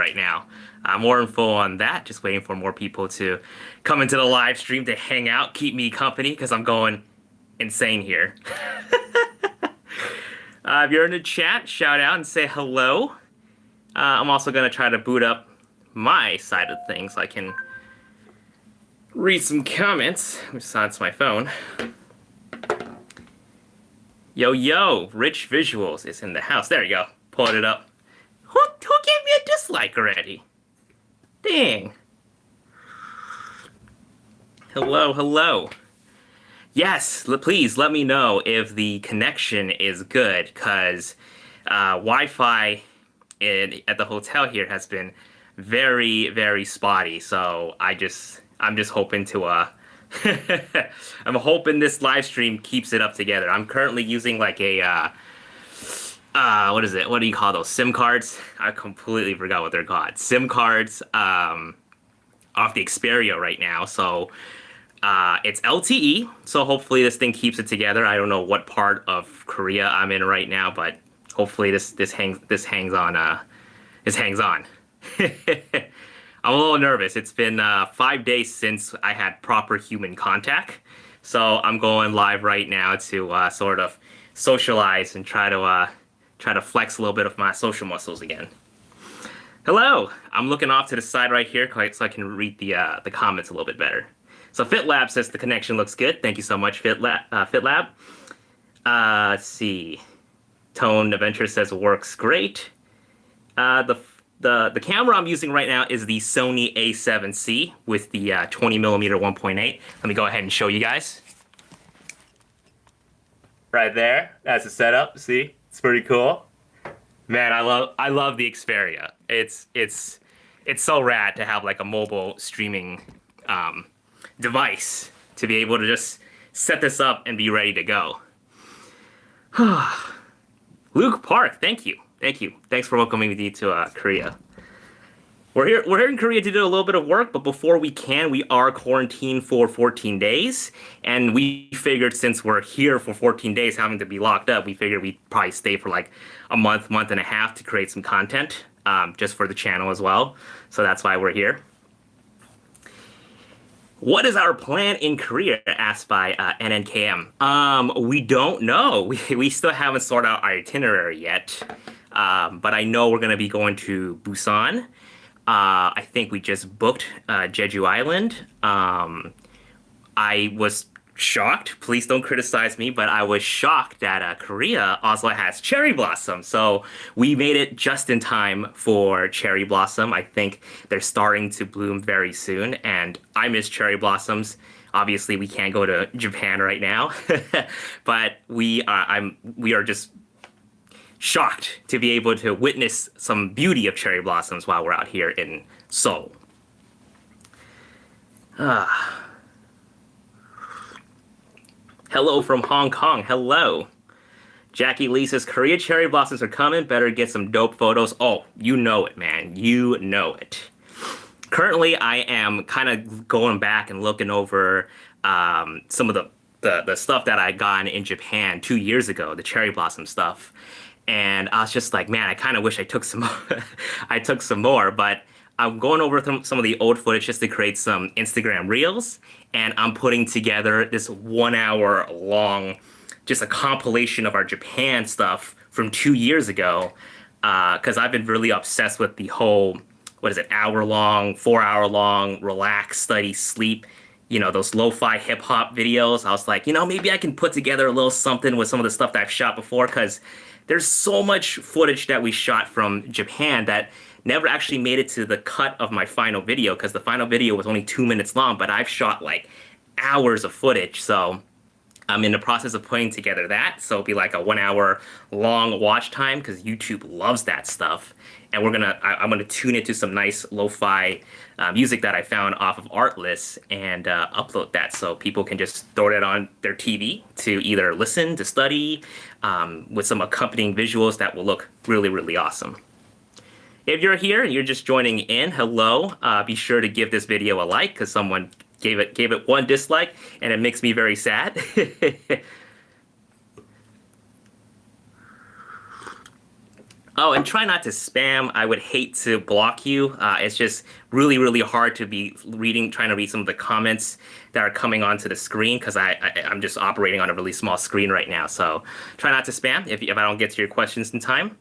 right now. More info on that. Just waiting for more people to come into the live stream to hang out, keep me company, because I'm going insane here. If you're in the chat, shout out and say hello. I'm also going to try to boot up my side of things so I can read some comments. Let me silence my phone. Yo, Rich Visuals is in the house. There you go. Pulling it up. Who gave me a dislike already? Dang. Hello. Yes, please let me know if the connection is good, because Wi-Fi at the hotel here has been very, very spotty. So I'm just hoping to I'm hoping this live stream keeps it up together. I'm currently using like a what is it? What do you call those? SIM cards? I completely forgot what they're called. SIM cards off the Xperia right now. So it's LTE. So hopefully this thing keeps it together. I don't know what part of Korea I'm in right now, but hopefully this hangs on. This hangs on. I'm a little nervous. It's been 5 days since I had proper human contact. So I'm going live right now to sort of socialize and try to flex a little bit of my social muscles again. Hello. I'm looking off to the side right here so I can read the comments a little bit better. So FitLab says the connection looks good. Thank you so much, FitLab. Let's see. Tone Adventure says works great. The camera I'm using right now is the Sony A7C with the 20mm 1.8. Let me go ahead and show you guys. Right there, that's the setup. See, it's pretty cool. Man, I love the Xperia. It's so rad to have like a mobile streaming device to be able to just set this up and be ready to go. Luke Park, thank you. Thanks for welcoming me to Korea. We're here in Korea to do a little bit of work, but before we are quarantined for 14 days. And we figured since we're here for 14 days having to be locked up, we figured we'd probably stay for like a month and a half to create some content just for the channel as well. So that's why we're here. What is our plan in Korea? Asked by NNKM. We don't know. We still haven't sorted out our itinerary yet. But I know we're going to be going to Busan. I think we just booked Jeju Island. I was shocked. Please don't criticize me, but I was shocked that Korea also has cherry blossom. So we made it just in time for cherry blossom. I think they're starting to bloom very soon, and I miss cherry blossoms. Obviously, we can't go to Japan right now, but we are just shocked to be able to witness some beauty of cherry blossoms while we're out here in Seoul. Hello from Hong Kong. Hello. Jackie Lee says, Korea cherry blossoms are coming. Better get some dope photos. Oh, you know it, man. You know it. Currently, I am kind of going back and looking over some of the stuff that I got in Japan 2 years ago, the cherry blossom stuff. And I was just like, man, I kind of wish I took some I took some more, but I'm going over some of the old footage just to create some Instagram reels, and I'm putting together this 1 hour long, just a compilation of our Japan stuff from 2 years ago, because I've been really obsessed with the whole, what is it, hour-long, 4-hour-long, relax, study, sleep, you know, those lo-fi hip-hop videos. I was like, you know, maybe I can put together a little something with some of the stuff that I've shot before, because there's so much footage that we shot from Japan that never actually made it to the cut of my final video, because the final video was only 2 minutes long, but I've shot like hours of footage. So I'm in the process of putting together that. So it'll be like a 1 hour long watch time, because YouTube loves that stuff. And I'm gonna tune it to some nice lo-fi music that I found off of Artlist and upload that so people can just throw it on their TV to either listen, to study, with some accompanying visuals that will look really, really awesome. If you're here and you're just joining in, hello. Be sure to give this video a like, because someone gave it one dislike, and it makes me very sad. Oh, and try not to spam. I would hate to block you. It's just really, really hard to be trying to read some of the comments that are coming onto the screen because I'm just operating on a really small screen right now. So try not to spam if I don't get to your questions in time.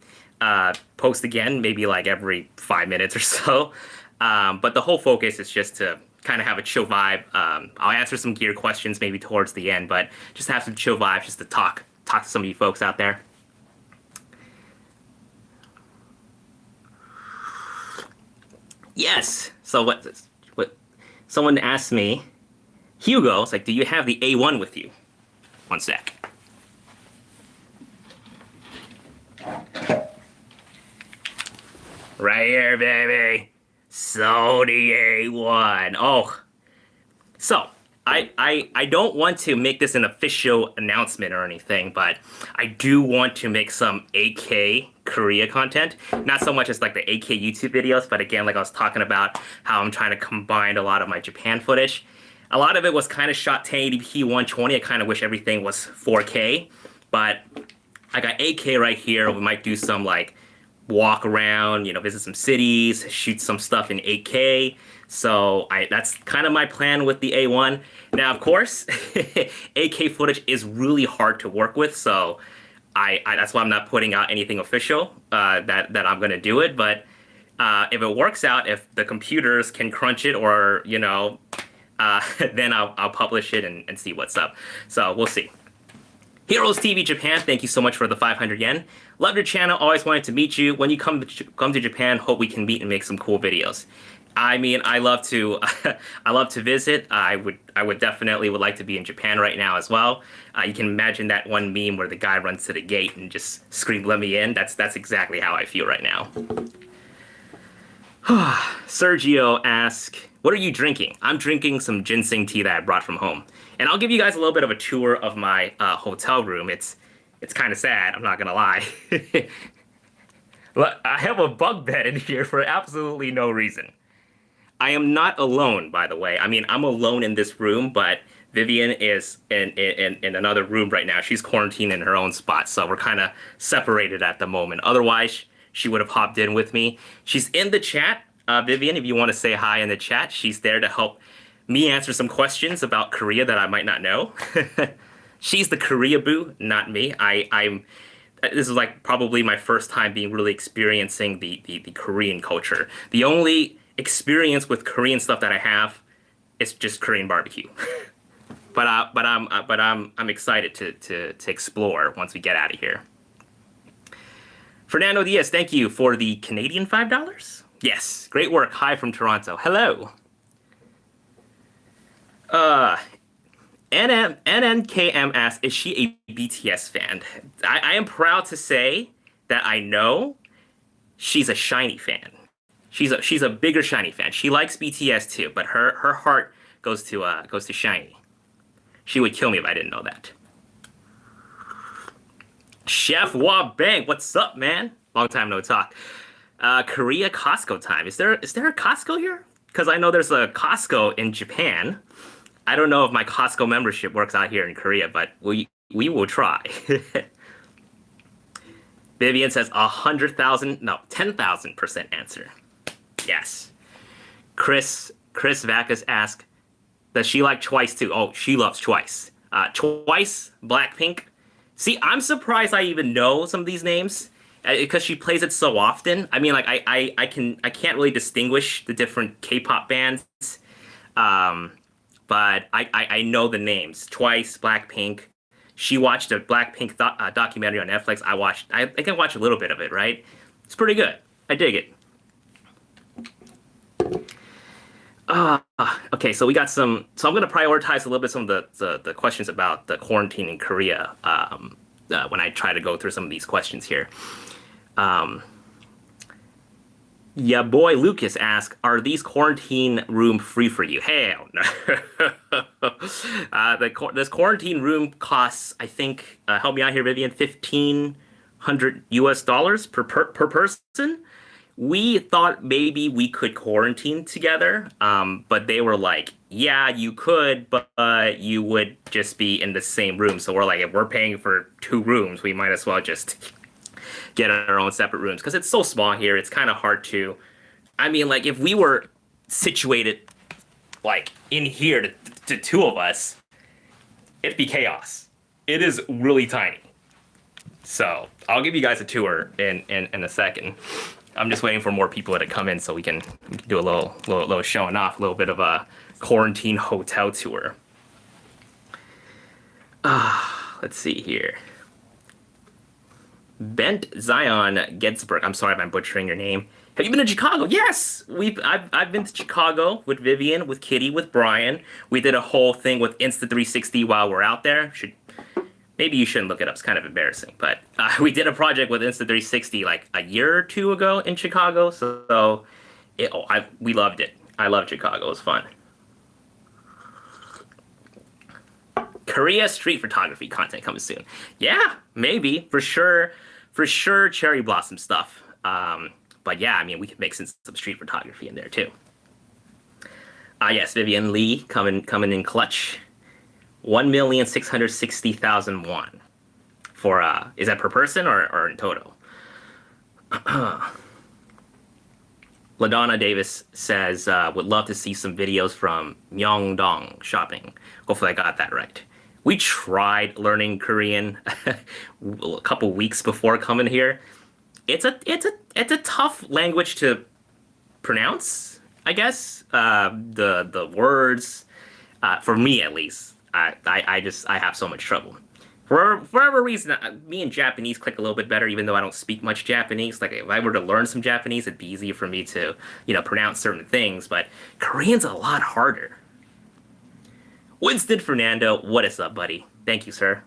Post again, maybe like every 5 minutes or so. But the whole focus is just to kind of have a chill vibe. I'll answer some gear questions maybe towards the end, but just have some chill vibes just to talk to some of you folks out there. Yes. So what someone asked me, Hugo, it's like, do you have the A1 with you? One sec. Right here, baby. So the A1. Oh. So I don't want to make this an official announcement or anything, but I do want to make some AK Korea content. Not so much as like the AK YouTube videos, but again, like I was talking about how I'm trying to combine a lot of my Japan footage. A lot of it was kind of shot 1080p 120. I kind of wish everything was 4K, but I got AK right here. We might do some like walk around, visit some cities, shoot some stuff in 8K. So that's kind of my plan with the A1. Now, of course, AK footage is really hard to work with, so that's why I'm not putting out anything official that I'm going to do it. But if it works out, if the computers can crunch it, or then I'll publish it and see what's up. So we'll see. Heroes TV Japan, thank you so much for the 500 yen. Love your channel, always wanted to meet you. When you come to Japan, hope we can meet and make some cool videos. I mean, I love to I love to visit. I would definitely would like to be in Japan right now as well. You can imagine that one meme where the guy runs to the gate and just screams, "Let me in." That's exactly how I feel right now. Sergio asks, what are you drinking? I'm drinking some ginseng tea that I brought from home. And I'll give you guys a little bit of a tour of my hotel room. It's kind of sad, I'm not gonna lie. But I have a bunk bed in here for absolutely no reason. I am not alone, by the way. I mean, I'm alone in this room, but Vivian is in another room right now. She's quarantined in her own spot, so we're kind of separated at the moment. Otherwise, she would have hopped in with me. She's in the chat, Vivian, if you want to say hi in the chat. She's there to help me answer some questions about Korea that I might not know. She's the Korea boo, not me. This is like probably my first time being really experiencing the Korean culture. The only experience with Korean stuff that I have is just Korean barbecue. but I'm excited to explore once we get out of here. Fernando Diaz, thank you for the Canadian $5. Yes, great work. Hi from Toronto. Hello. NNKM asks, is she a BTS fan? I am proud to say that I know she's a SHINee fan. She's a bigger SHINee fan. She likes BTS too, but her heart goes to SHINee. She would kill me if I didn't know that. Chef Wah Bang, what's up, man? Long time no talk. Korea Costco time. Is there a Costco here? Because I know there's a Costco in Japan. I don't know if my Costco membership works out here in Korea, but we will try. Vivian says 100,000, no, 10,000% answer. Yes. Chris Vacas asks, does she like Twice too? Oh, she loves Twice. Twice, Blackpink. See, I'm surprised I even know some of these names because she plays it so often. I mean, like I can't really distinguish the different K-pop bands, but I know the names. Twice, Blackpink. She watched a Blackpink documentary on Netflix. I think I watched a little bit of it. Right, it's pretty good. I dig it. Okay, so we got some. So I'm going to prioritize a little bit some of the questions about the quarantine in Korea when I try to go through some of these questions here. Yeah, boy Lucas asked, are these quarantine room free for you? Hell no. This quarantine room costs, I think, help me out here, Vivian, $1,500 per person. We thought maybe we could quarantine together, but they were like, yeah, you could, but you would just be in the same room. So we're like, if we're paying for 2 rooms, we might as well just get our own separate rooms because it's so small here. It's kind of hard to. I mean, like if we were situated like in here to two of us, it'd be chaos. It is really tiny. So I'll give you guys a tour in a second. I'm just waiting for more people to come in so we can do a little showing off, a little bit of a quarantine hotel tour. Let's see here. Bent Zion Getzberg. I'm sorry if I'm butchering your name. Have you been to Chicago? Yes, I've been to Chicago with Vivian, with Kitty, with Brian. We did a whole thing with Insta360 while we're out there. Maybe you shouldn't look it up. It's kind of embarrassing, but we did a project with Insta360 like a year or two ago in Chicago. So we loved it. I love Chicago. It was fun. Korea street photography content coming soon. Yeah, maybe for sure. For sure, cherry blossom stuff. But yeah, I mean, we could mix in some street photography in there too. Yes, Vivian Lee coming in clutch. 1,660,000 won. For is that per person or in total? LaDonna Davis says would love to see some videos from Myeongdong shopping. Hopefully I got that right. We tried learning Korean a couple weeks before coming here. It's a tough language to pronounce, I guess. The words, for me at least, I have so much trouble. For whatever reason, me and Japanese click a little bit better, even though I don't speak much Japanese. Like if I were to learn some Japanese, it'd be easier for me to, pronounce certain things. But Korean's a lot harder. Winston Fernando, what is up, buddy? Thank you, sir.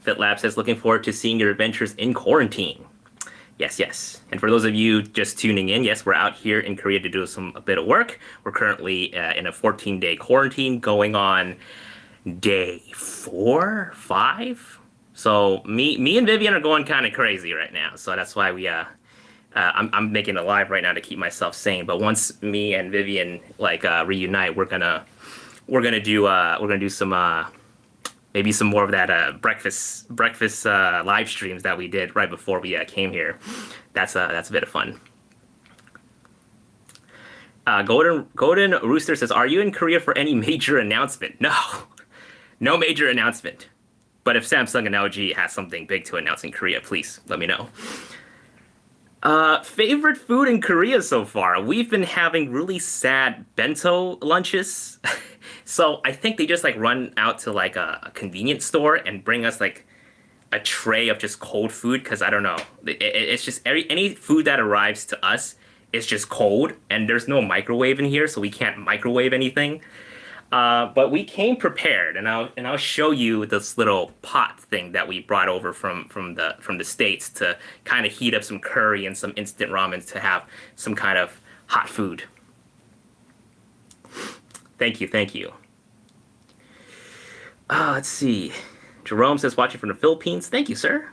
FitLab says, looking forward to seeing your adventures in quarantine. Yes, yes. And for those of you just tuning in, yes, we're out here in Korea to do a bit of work. We're currently in a 14-day quarantine going on day 4, 5. So me and Vivian are going kind of crazy right now. So that's why I'm making a live right now to keep myself sane. But once me and Vivian reunite, we're gonna do some maybe some more of that breakfast live streams that we did right before we came here. That's a bit of fun. Golden Rooster says, "Are you in Korea for any major announcement?" No major announcement. But if Samsung and LG has something big to announce in Korea, please let me know. Favorite food in Korea so far? We've been having really sad bento lunches. So I think they just run out to a convenience store and bring us a tray of just cold food, because I don't know. It's just any food that arrives to us is just cold, and there's no microwave in here, so we can't microwave anything. But we came prepared, and I'll show you this little pot thing that we brought over from the States to kind of heat up some curry and some instant ramen to have some kind of hot food. Thank you. Let's see. Jerome says, watching from the Philippines. Thank you, sir.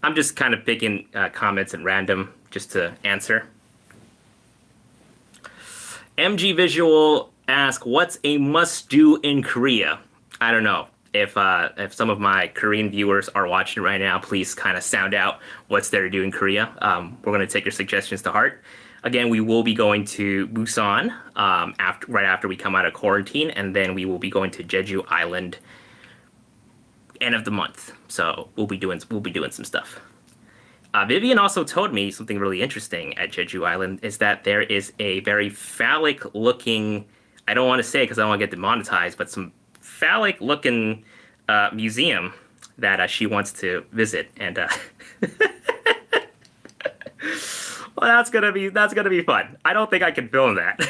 I'm just kind of picking comments at random just to answer. MG Visual asks, what's a must-do in Korea? I don't know. If some of my Korean viewers are watching right now, please kind of sound out what's there to do in Korea. We're going to take your suggestions to heart. Again, we will be going to Busan right after we come out of quarantine, and then we will be going to Jeju Island end of the month. So we'll be doing some stuff. Vivian also told me something really interesting at Jeju Island is that there is a very phallic-looking, I don't want to say because I don't want to get demonetized, but some phallic-looking museum that she wants to visit, and well, that's gonna be fun. I don't think I can film that.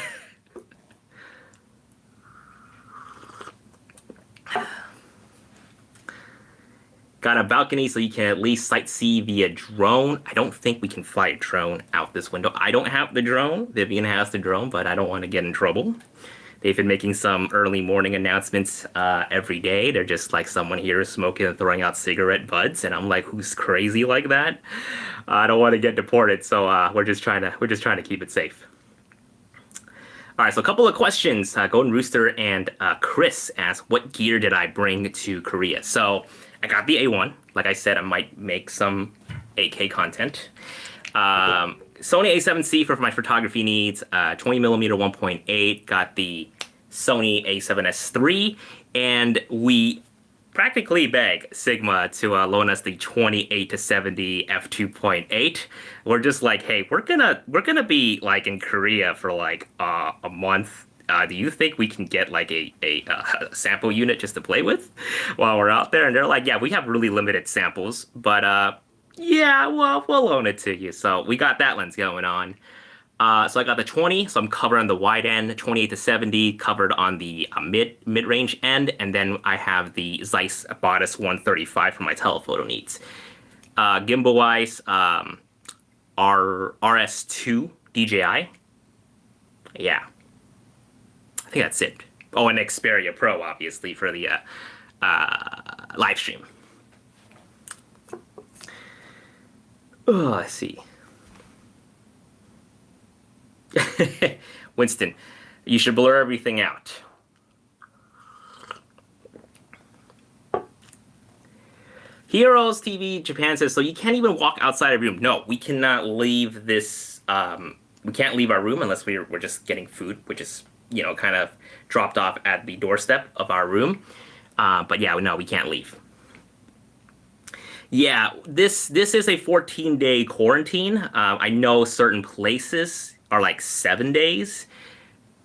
Got a balcony so you can at least sightsee via drone. I don't think we can fly a drone out this window. I don't have the drone. Vivian has the drone, but I don't want to get in trouble. They've been making some early morning announcements every day. They're just like someone here smoking and throwing out cigarette butts, and I'm like, who's crazy like that? I don't want to get deported, so we're just trying to keep it safe. All right, so a couple of questions. Golden Rooster and Chris asked, what gear did I bring to Korea? So I got the A1. Like I said, I might make some 8K content. Sony A7C for my photography needs. 20 millimeter 1.8. Got the Sony A7S III, and we practically beg Sigma to loan us the 28 to 70 f2.8. We're just like, hey, we're gonna be like in Korea for like a month. Do you think we can get like a sample unit just to play with while we're out there? And they're like, yeah, we have really limited samples, but yeah, well, we'll loan it to you. So we got that lens going on. So I got the 20, so I'm covered on the wide end, 28 to 70 covered on the mid range end, and then I have the Zeiss Bodice 135 for my telephoto needs. Gimbal wise, RS2 DJI. Yeah, I think that's it. Oh, and Xperia Pro, obviously, for the live stream. Oh, let's see. Winston, you should blur everything out. Heroes TV Japan says, so you can't even walk outside a room. No, we cannot leave this. We can't leave our room unless we're just getting food, which is, you know, kind of dropped off at the doorstep of our room. But yeah, no, we can't leave. Yeah, this is a 14-day quarantine. I know certain places are like 7 days.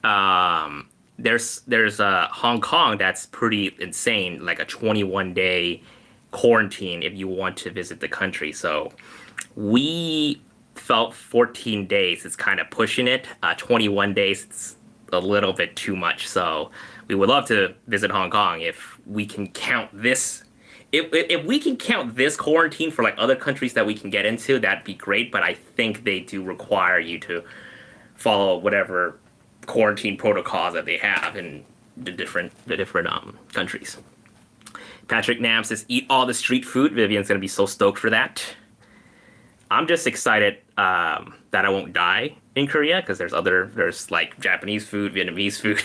There's Hong Kong that's pretty insane, like a 21-day quarantine if you want to visit the country. So we felt 14 days is kind of pushing it. 21 days, it's a little bit too much. So we would love to visit Hong Kong if we can count this. If we can count this quarantine for like other countries that we can get into, that'd be great. But I think they do require you to follow whatever quarantine protocols that they have in the different countries. Patrick Nam says, eat all the street food. Vivian's going to be so stoked for that. I'm just excited that I won't die in Korea because there's like Japanese food, Vietnamese food.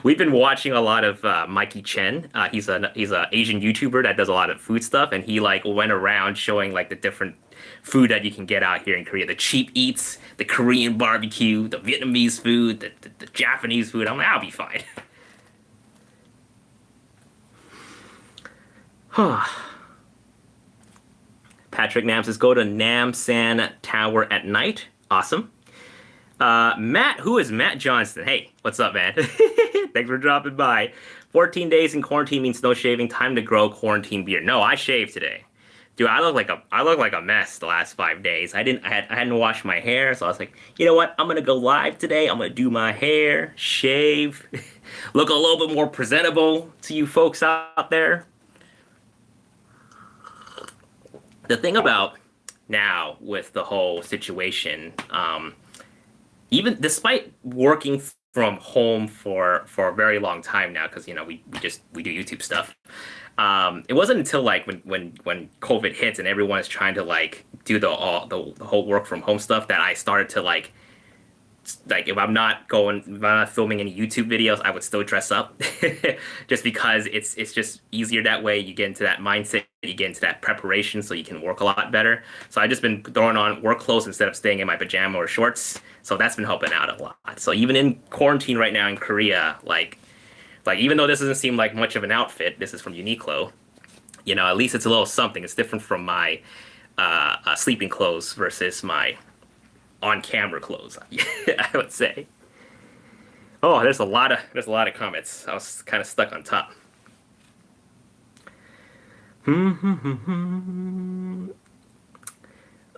We've been watching a lot of Mikey Chen. He's a Asian YouTuber that does a lot of food stuff, and he like went around showing like the different food that you can get out here in Korea. The cheap eats, the Korean barbecue, the Vietnamese food, the Japanese food. I'm like, I'll be fine. Patrick Nam says, go to Nam San Tower at night. Awesome. Matt, who is Matt Johnston? Hey, what's up, man? Thanks for dropping by. 14 days in quarantine means no shaving. Time to grow quarantine beard. No, I shaved today. Dude, I look like a mess the last 5 days. I hadn't washed my hair, so I was like, you know what? I'm gonna go live today. I'm gonna do my hair, shave, look a little bit more presentable to you folks out there. The thing about now with the whole situation, even despite working from home for a very long time now, because you know we do YouTube stuff. It wasn't until like when COVID hits and everyone's trying to like do the whole work from home stuff that I started to like if I'm not filming any YouTube videos, I would still dress up just because it's just easier that way. You get into that mindset, you get into that preparation, so you can work a lot better. So I've just been throwing on work clothes instead of staying in my pajama or shorts. So that's been helping out a lot. So even in quarantine right now in Korea, like even though this doesn't seem like much of an outfit, this is from Uniqlo. You know, at least it's a little something. It's different from my sleeping clothes versus my on-camera clothes, I would say. Oh, there's a lot of comments. I was kind of stuck on top.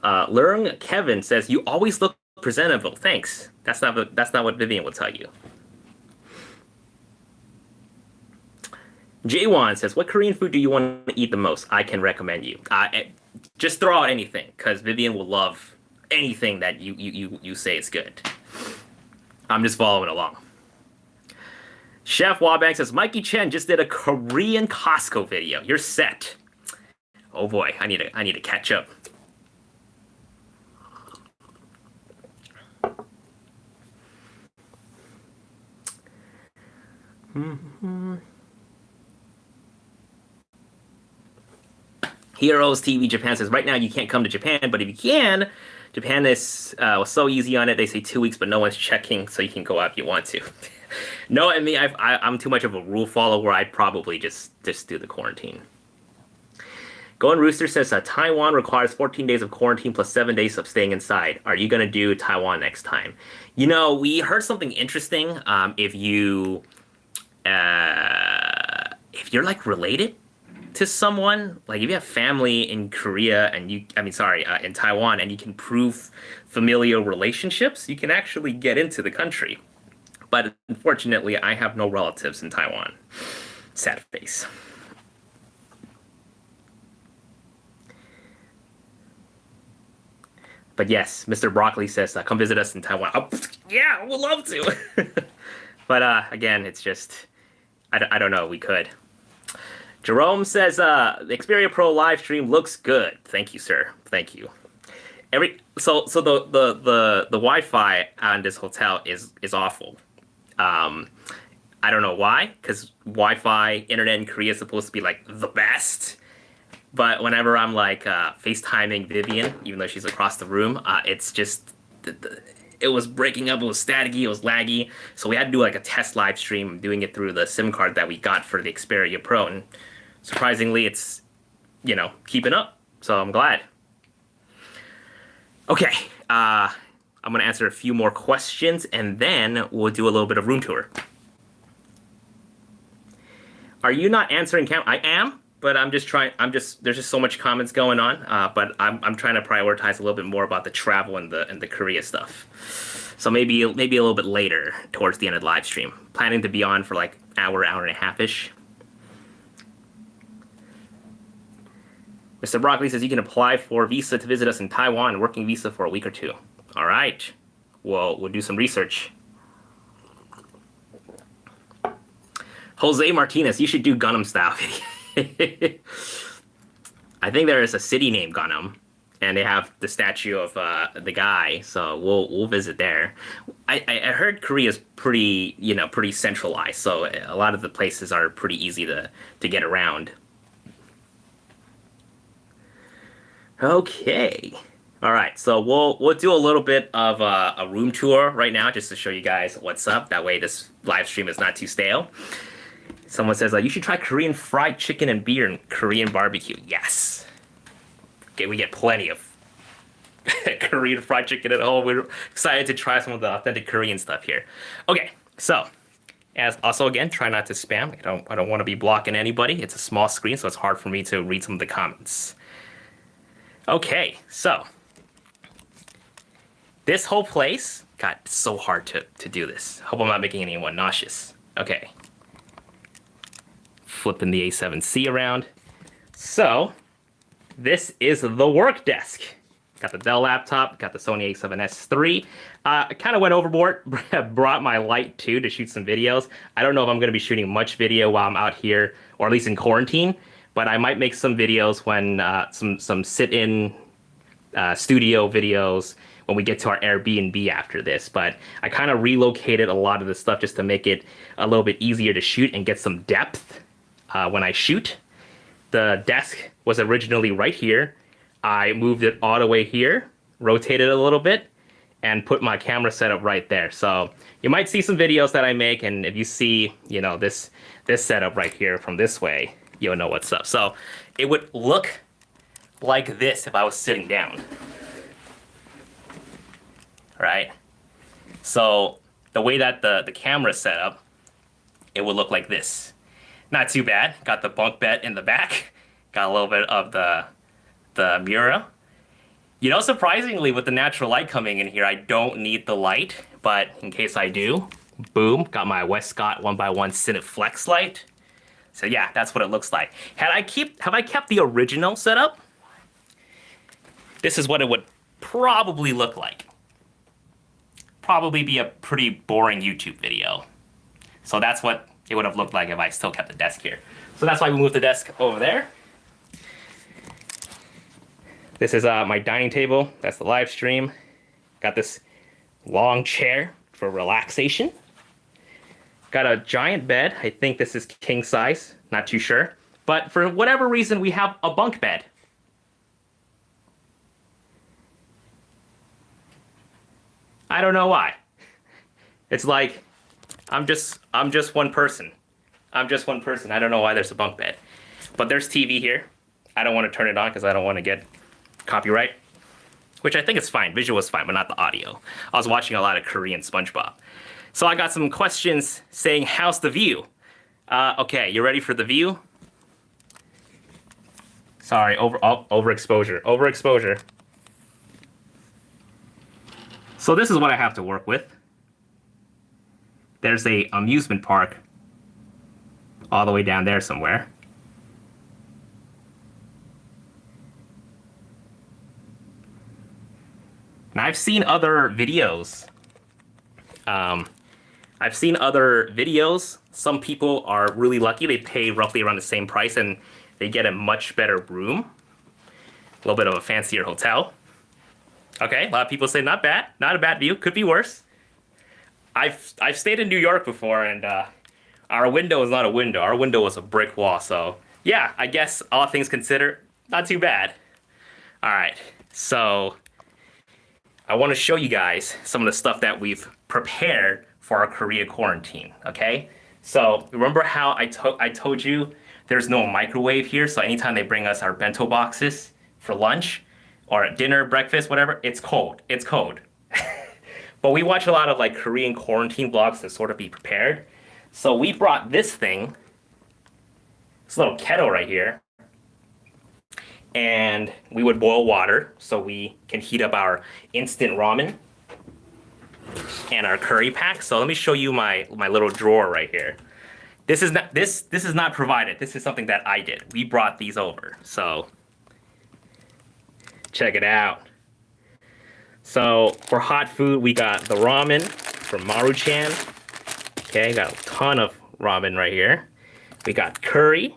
Learn Kevin says, you always look presentable. Thanks. That's not what Vivian will tell you. Jaywan says, what Korean food do you want to eat the most? I can recommend you. Just throw out anything, because Vivian will love anything that you say is good. I'm just following along. Chef Wabank says, Mikey Chen just did a Korean Costco video. You're set. Oh boy, I need to catch up. Heroes TV Japan says right now you can't come to Japan, but if you can, Japan is was so easy on it. They say 2 weeks, but no one's checking, so you can go out if you want to. No, I mean I'm too much of a rule follower. I'd probably just do the quarantine. Going Rooster says Taiwan requires 14 days of quarantine plus 7 days of staying inside. Are you gonna do Taiwan next time? You know, we heard something interesting. If you're like related to someone, like if you have family in Korea and in Taiwan, and you can prove familial relationships, you can actually get into the country. But unfortunately, I have no relatives in Taiwan. Sad face. But yes, Mr. Broccoli says, come visit us in Taiwan. Oh, yeah, we'd love to. But again, it's just, I don't know, we could. Jerome says, the Xperia Pro live stream looks good. Thank you, sir. Thank you. So the Wi-Fi on this hotel is awful. I don't know why, because Wi-Fi internet in Korea is supposed to be like the best. But whenever I'm like FaceTiming Vivian, even though she's across the room, it's just it was breaking up. It was staticky. It was laggy. So we had to do like a test live stream, doing it through the SIM card that we got for the Xperia Pro, and surprisingly, it's keeping up. So I'm glad. Okay, I'm gonna answer a few more questions, and then we'll do a little bit of room tour. Are you not answering I am. But there's just so much comments going on. But I'm trying to prioritize a little bit more about the travel and the Korea stuff. So maybe a little bit later towards the end of the live stream. Planning to be on for like hour and a half-ish. Mr. Broccoli says you can apply for visa to visit us in Taiwan, working visa for a week or two. All right. Well, we'll do some research. Jose Martinez, you should do Gundam style video. I think there is a city named Gunham, and they have the statue of the guy, so we'll visit there. I heard Korea's pretty centralized, so a lot of the places are pretty easy to get around. Okay, all right, so we'll do a little bit of a room tour right now, just to show you guys what's up. That way, this live stream is not too stale. Someone says, you should try Korean fried chicken and beer and Korean barbecue. Yes. Okay, we get plenty of Korean fried chicken at home. We're excited to try some of the authentic Korean stuff here. Okay, so again, try not to spam. I don't want to be blocking anybody. It's a small screen, so it's hard for me to read some of the comments. Okay, so this whole place, God, it's so hard to do this. Hope I'm not making anyone nauseous. Okay. Flipping the A7C around. So this is the work desk. Got the Dell laptop, got the Sony A7S III. I kind of went overboard, brought my light too to shoot some videos. I don't know if I'm going to be shooting much video while I'm out here, or at least in quarantine, but I might make some videos when some sit-in studio videos when we get to our Airbnb after this. But I kind of relocated a lot of the stuff just to make it a little bit easier to shoot and get some depth. When I shoot. The desk was originally right here. I moved it all the way here, rotated it a little bit, and put my camera setup right there. So you might see some videos that I make, and if you see, this setup right here from this way, you'll know what's up. So it would look like this if I was sitting down. Right? So the way that the camera's set up, it would look like this. Not too bad. Got the bunk bed in the back. Got a little bit of the mirror. Surprisingly, with the natural light coming in here, I don't need the light. But in case I do, boom, got my Westcott 1x1 Cine Flex light. So yeah, that's what it looks like. Have I kept the original setup? This is what it would probably look like. Probably be a pretty boring YouTube video. So that's what it would have looked like if I still kept the desk here. So that's why we moved the desk over there. This is my dining table. That's the live stream. Got this long chair for relaxation. Got a giant bed. I think this is king size. Not too sure. But for whatever reason, we have a bunk bed I don't know why. It's like I'm just one person. I'm just one person. I don't know why there's a bunk bed. But there's TV here. I don't want to turn it on because I don't want to get copyright. Which I think is fine. Visual is fine, but not the audio. I was watching a lot of Korean SpongeBob. So I got some questions saying, how's the view? Okay, you ready for the view? Sorry, overexposure. Overexposure. So this is what I have to work with. There's a amusement park all the way down there somewhere. And I've seen other videos. Some people are really lucky. They pay roughly around the same price and they get a much better room. A little bit of a fancier hotel. Okay, a lot of people say not bad. Not a bad view. Could be worse. I've stayed in New York before, and our window is not a window. Our window was a brick wall. So yeah, I guess all things considered, not too bad. All right, so I want to show you guys some of the stuff that we've prepared for our Korea quarantine, okay? So remember how I told you there's no microwave here, so anytime they bring us our bento boxes for lunch or dinner, breakfast, whatever, it's cold. It's cold. But we watch a lot of like Korean quarantine vlogs to sort of be prepared. So we brought this thing, this little kettle right here, and we would boil water so we can heat up our instant ramen and our curry pack. So let me show you my little drawer right here. This is not provided. This is something that I did. We brought these over. So check it out. So for hot food, we got the ramen from Maruchan. Okay, got a ton of ramen right here. We got curry,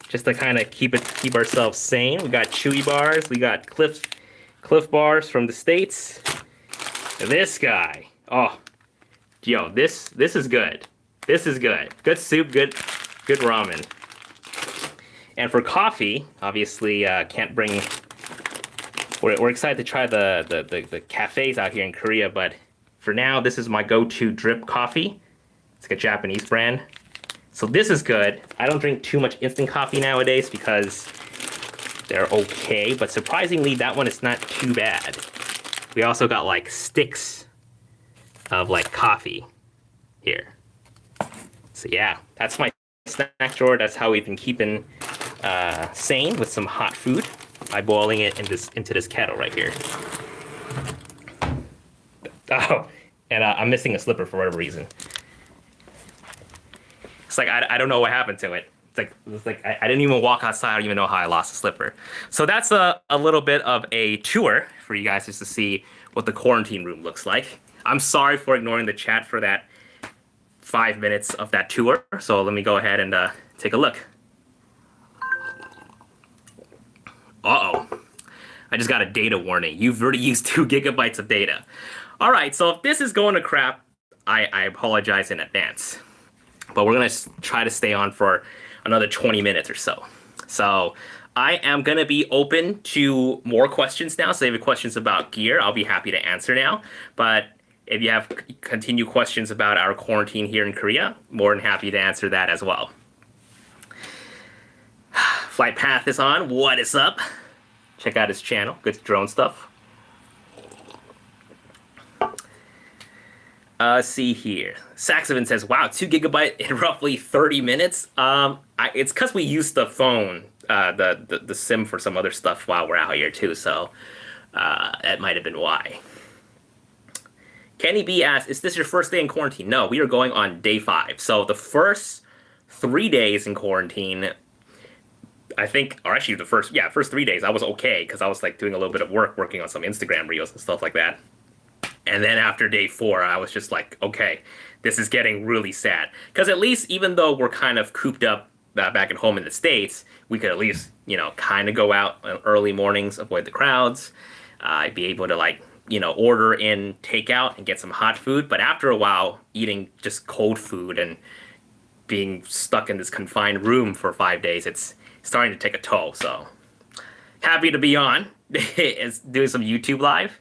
just to kind of keep ourselves sane. We got chewy bars. We got Cliff bars from the States. And this guy, oh, yo, this is good. This is good. Good soup, good ramen. And for coffee, obviously can't bring. We're excited to try the cafes out here in Korea, but for now, this is my go-to drip coffee. It's like a Japanese brand. So this is good. I don't drink too much instant coffee nowadays because they're okay, but surprisingly, that one is not too bad. We also got like sticks of like coffee here. So yeah, that's my snack drawer. That's how we've been keeping sane with some hot food by boiling it into this kettle right here. Oh, and I'm missing a slipper for whatever reason. It's like I don't know what happened to it. It's like I didn't even walk outside. I don't even know how I lost a slipper. So that's a little bit of a tour for you guys just to see what the quarantine room looks like. I'm sorry for ignoring the chat for that 5 minutes of that tour. So let me go ahead and take a look. Uh-oh. I just got a data warning. You've already used 2 gigabytes of data. All right, so if this is going to crap, I apologize in advance. But we're going to try to stay on for another 20 minutes or so. So I am going to be open to more questions now. So if you have questions about gear, I'll be happy to answer now. But if you have continued questions about our quarantine here in Korea, more than happy to answer that as well. Flight Path is on. What is up? Check out his channel. Good drone stuff. See here. Saxovan says, wow, 2 gigabyte in roughly 30 minutes. It's because we used the phone, the SIM for some other stuff while we're out here too. So that might have been why. Kenny B asks, is this your first day in quarantine? No, we are going on day 5. So the first 3 days in quarantine, I think, or actually the first 3 days, I was okay because I was like doing a little bit of working on some Instagram reels and stuff like that. And then after day 4, I was just like, okay, this is getting really sad. Because at least, even though we're kind of cooped up back at home in the States, we could at least, kind of go out on early mornings, avoid the crowds. I'd be able to order in takeout and get some hot food. But after a while, eating just cold food and being stuck in this confined room for 5 days, it's starting to take a toll. So happy to be on, is doing some YouTube live.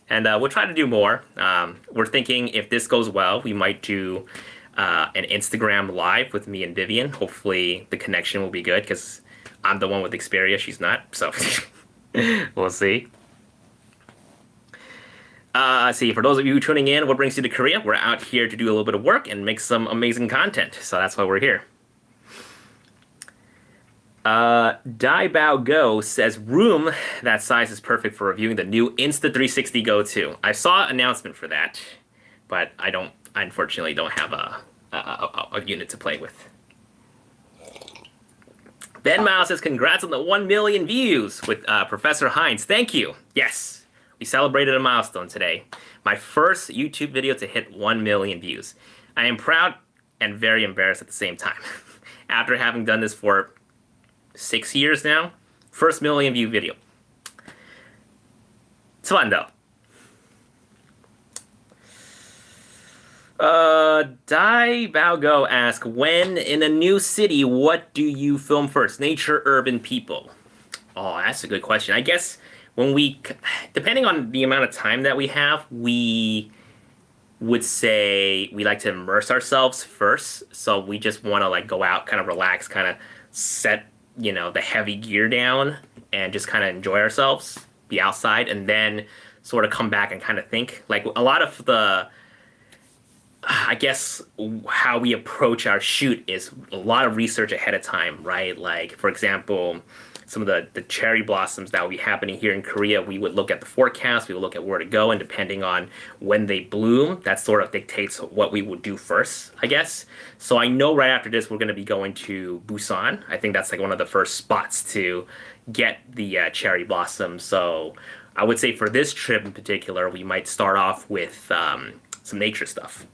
And we'll try to do more. We're thinking if this goes well, we might do an Instagram live with me and Vivian. Hopefully the connection will be good because I'm the one with Xperia. She's not. So we'll see. See, for those of you tuning in, what brings you to Korea? We're out here to do a little bit of work and make some amazing content. So that's why we're here. Dai Bao Go says room that size is perfect for reviewing the new Insta360 Go 2. I saw an announcement for that, but I unfortunately don't have a unit to play with. Ben Miles says congrats on the 1 million views with Professor Hines. Thank you. Yes, we celebrated a milestone today. My first YouTube video to hit 1 million views. I am proud and very embarrassed at the same time. After having done this for 6 years now, first million view video. It's fun though. Dai Bao Go asks, when in a new city, what do you film first? Nature, urban, people? Oh, that's a good question. I guess when depending on the amount of time that we have, we would say we like to immerse ourselves first. So we just want to like go out, kind of relax, kind of set, the heavy gear down and just kind of enjoy ourselves, be outside, and then sort of come back and kind of think. Like a lot of I guess how we approach our shoot is a lot of research ahead of time, right? Like, for example, some of the cherry blossoms that will be happening here in Korea, we would look at the forecast, we would look at where to go, and depending on when they bloom, that sort of dictates what we would do first, I guess. So I know right after this, we're going to be going to Busan. I think that's like one of the first spots to get the cherry blossom. So I would say for this trip in particular, we might start off with some nature stuff.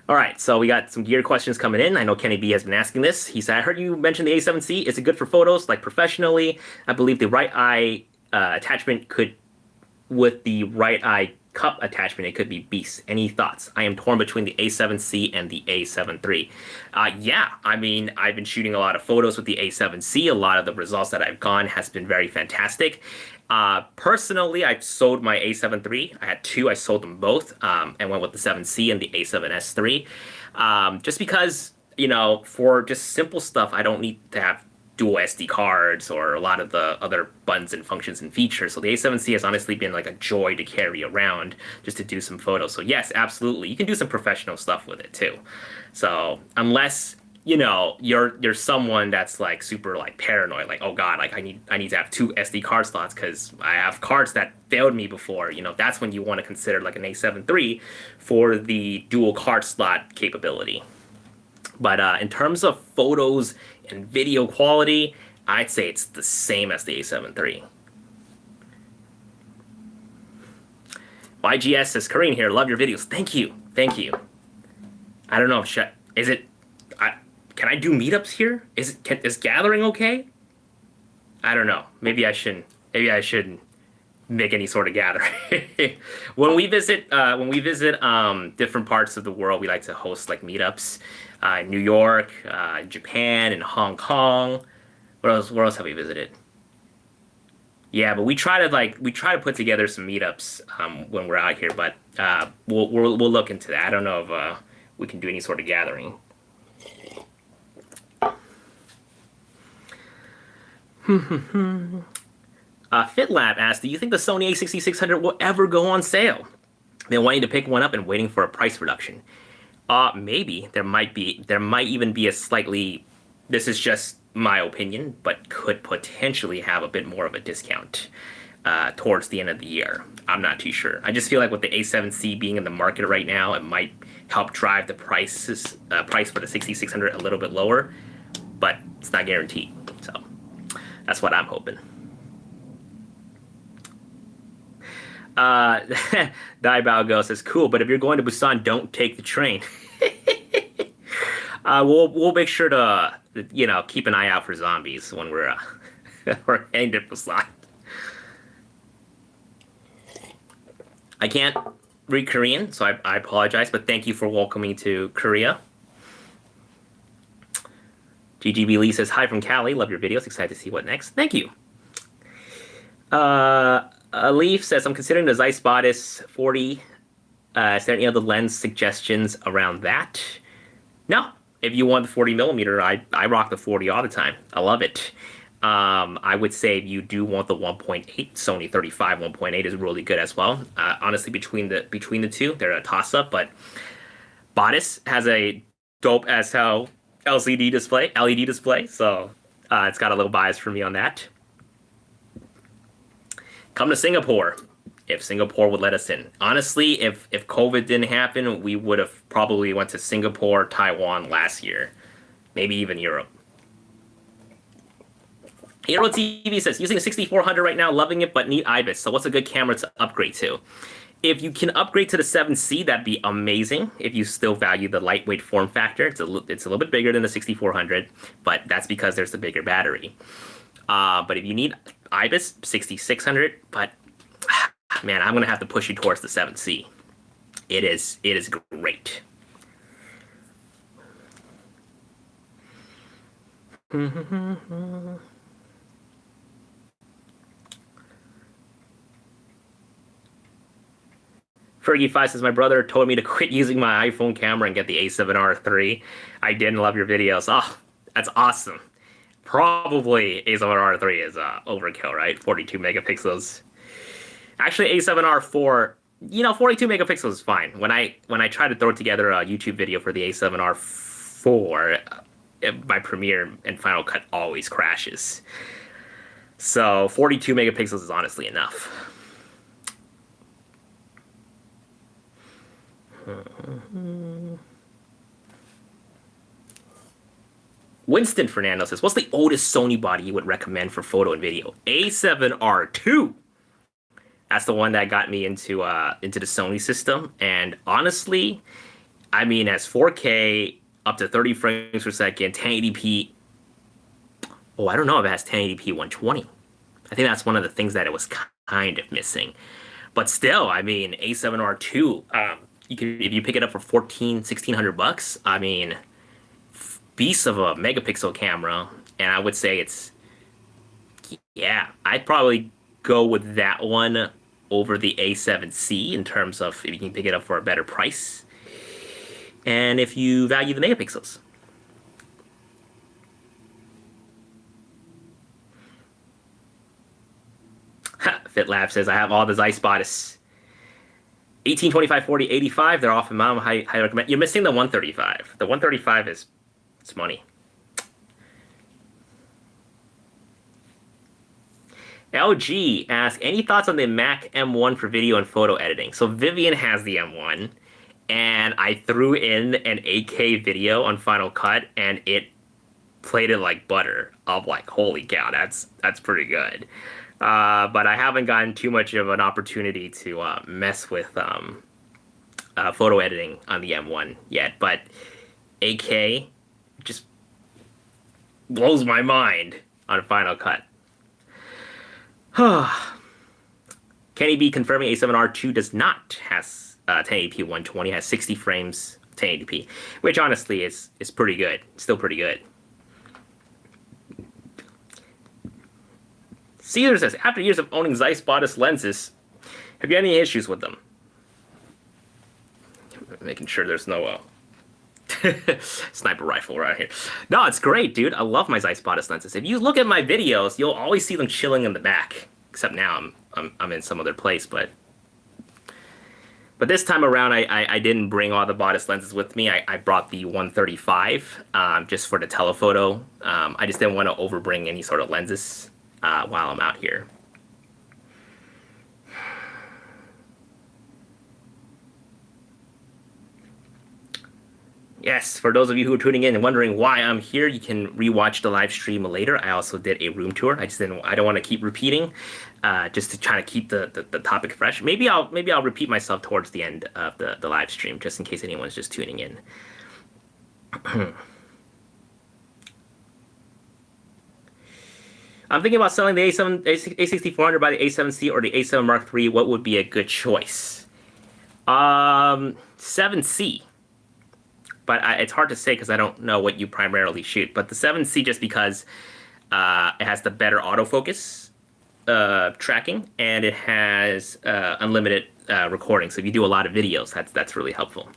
All right, so we got some gear questions coming in. I know Kenny B has been asking this. He said, I heard you mention the A7C. Is it good for photos, like professionally? I believe the right eye attachment with the right eye cup attachment, it could be beast. Any thoughts? I am torn between the A7C and the A7 III. Yeah, I mean, I've been shooting a lot of photos with the A7C. A lot of the results that I've gotten has been very fantastic. Personally, I've sold my A7 III. I had two. I sold them both and went with the 7C and the A7S III. Just because, for just simple stuff, I don't need to have dual SD cards or a lot of the other buttons and functions and features. So the A7C has honestly been like a joy to carry around just to do some photos. So yes, absolutely. You can do some professional stuff with it too. So unless you're someone that's like super like paranoid, like, oh god, like I need to have two SD card slots because I have cards that failed me before, that's when you want to consider like an A7 III for the dual card slot capability. But in terms of photos and video quality, I'd say it's the same as the A7 III. YGS says, Korean here, love your videos. Thank you. I don't know, can I do meetups here? Is gathering okay? I don't know. Maybe I shouldn't make any sort of gathering. When we visit different parts of the world, we like to host like meetups. New York, Japan, and Hong Kong. Where else have we visited? Yeah, but we try to put together some meetups when we're out here. But we'll look into that. I don't know if we can do any sort of gathering. FitLab asked, do you think the Sony a6600 will ever go on sale? Been wanting to pick one up and waiting for a price reduction. Maybe. There might even be a slightly, this is just my opinion, but could potentially have a bit more of a discount towards the end of the year. I'm not too sure. I just feel like with the A7C being in the market right now, it might help drive the price for the 6600 a little bit lower, but it's not guaranteed. So that's what I'm hoping. Dai Bao Go says, cool, but if you're going to Busan, don't take the train. We'll make sure to keep an eye out for zombies when we're heading to Busan. I can't read Korean, so I apologize, but thank you for welcoming to Korea. GGB Lee says, hi from Cali, love your videos, excited to see what next. Thank you. Leaf says, I'm considering the Zeiss Bodice 40. Is there any other lens suggestions around that? No. If you want the 40 millimeter, I rock the 40 all the time. I love it. I would say if you do want the 1.8, Sony 35 1.8 is really good as well. Honestly, between the two, they're a toss up. But Bodice has a dope as hell LED display. So it's got a little bias for me on that. Come to Singapore if Singapore would let us in. Honestly, if COVID didn't happen, we would have probably went to Singapore, Taiwan last year, maybe even Europe. Hero TV says, using a 6400 right now, loving it, but need IBIS. So what's a good camera to upgrade to? If you can upgrade to the 7C, that'd be amazing. If you still value the lightweight form factor, it's a little bit bigger than the 6400, but that's because there's the bigger battery. But if you need IBIS 6600, but man, I'm gonna have to push you towards the 7C. It is great. Fergie5 says, my brother told me to quit using my iPhone camera and get the A7R III. I didn't love your videos. Oh, that's awesome. Probably A7R III is overkill, right? 42 megapixels. Actually, A7R4, 42 megapixels is fine. When I try to throw together a YouTube video for the A7R4, my Premiere and Final Cut always crashes. So 42 megapixels is honestly enough. Winston Fernando says, what's the oldest Sony body you would recommend for photo and video? A7R2. That's the one that got me into the Sony system. And honestly, I mean, as 4K, up to 30 frames per second, 1080p. Oh, I don't know if it has 1080p 120. I think that's one of the things that it was kind of missing. But still, I mean, A7R2, if you pick it up for $1,600, I mean, beast of a megapixel camera, and I would say I'd probably go with that one over the A7C in terms of if you can pick it up for a better price, and if you value the megapixels. FitLab says, I have all the Zeiss Bodice 18, 25, 40, 85. They're off in mom. I recommend. You're missing the 135. The 135 it's money. LG asks, any thoughts on the Mac M1 for video and photo editing? So Vivian has the M1, and I threw in an 8K video on Final Cut, and it played it like butter. I'm like, holy cow, that's pretty good. But I haven't gotten too much of an opportunity to mess with photo editing on the M1 yet. But 8K just blows my mind on Final Cut. Kenny B confirming A7R2 does not has 1080p 120, has 60 frames 1080p, which honestly is pretty good. Still pretty good. Caesar says, after years of owning Zeiss Bodice lenses, have you had any issues with them? Making sure there's no sniper rifle right here. No, it's great, dude. I love my Zeiss Bodice lenses. If you look at my videos, you'll always see them chilling in the back. Except now I'm in some other place, but this time around I didn't bring all the Bodice lenses with me. I brought the 135 just for the telephoto. I just didn't want to overbring any sort of lenses while I'm out here. Yes, for those of you who are tuning in and wondering why I'm here, you can rewatch the live stream later. I also did a room tour. I don't want to keep repeating, just to try to keep the topic fresh. Maybe I'll repeat myself towards the end of the live stream, just in case anyone's just tuning in. I'm thinking about selling the A6400 by the A7C or the A7 Mark III. What would be a good choice? 7C. But it's hard to say because I don't know what you primarily shoot. But the 7C, just because it has the better autofocus, tracking, and it has unlimited recording. So if you do a lot of videos, that's really helpful.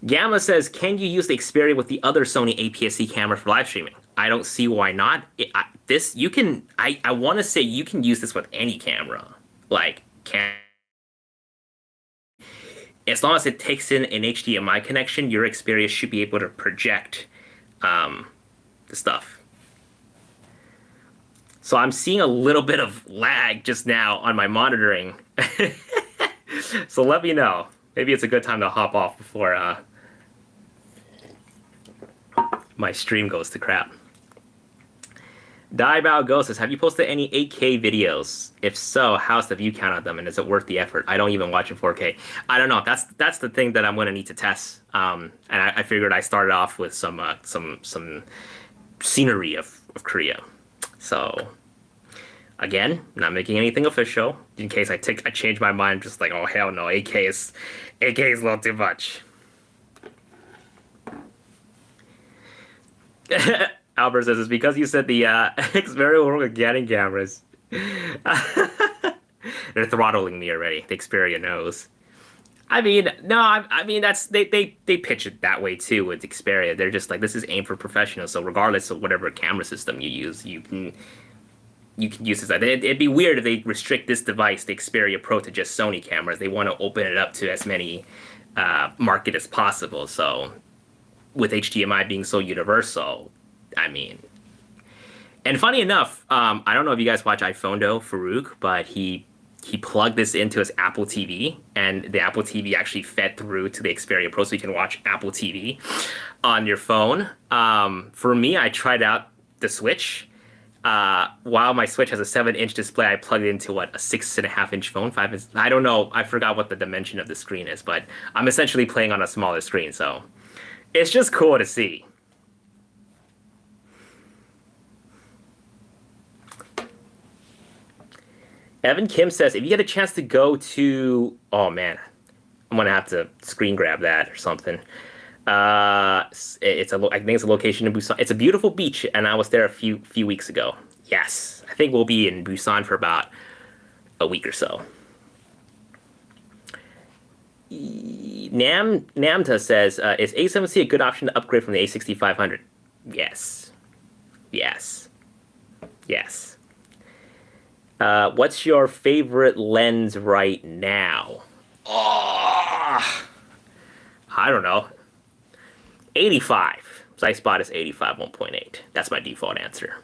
Gamma says, can you use the Xperia with the other Sony APS-C camera for live streaming? I don't see why not. This you can. I want to say you can use this with any camera. Like can as long as it takes in an HDMI connection, your Xperia should be able to project the stuff. So I'm seeing a little bit of lag just now on my monitoring. So let me know. Maybe it's a good time to hop off before my stream goes to crap. Diebow Ghost says, have you posted any 8K videos? If so, how's the view count on them, and is it worth the effort? I don't even watch in 4K. I don't know. That's the thing that I'm going to need to test. And I figured I started off with some scenery of Korea. So again, not making anything official. In case I change my mind, just like, oh hell no, 8K is a little too much. Albert says, it's because you said the Xperia will work with getting cameras. They're throttling me already. The Xperia knows. I mean, no, I mean that's they pitch it that way too with Xperia. They're just like, this is aimed for professionals. So regardless of whatever camera system you use, you can use this. It'd be weird if they restrict this device, the Xperia Pro, to just Sony cameras. They want to open it up to as many market as possible. So with HDMI being so universal, I mean, and funny enough, I don't know if you guys watch iPhondo Farouk, but he plugged this into his Apple TV, and the Apple TV actually fed through to the Xperia Pro, so you can watch Apple TV on your phone. For me, I tried out the Switch. While my Switch has a 7-inch display, I plugged it into a 6.5-inch phone, 5 inch. I don't know. I forgot what the dimension of the screen is, but I'm essentially playing on a smaller screen, so it's just cool to see. Evan Kim says, if you get a chance to go to, oh man, I'm gonna have to screen grab that or something. I think it's a location in Busan. It's a beautiful beach, and I was there a few weeks ago. Yes, I think we'll be in Busan for about a week or so. Namta says, is A7C a good option to upgrade from the A6500? Yes. Yes. Yes. What's your favorite lens right now? Oh, I don't know. 85. Spot is 85 1.8. That's my default answer.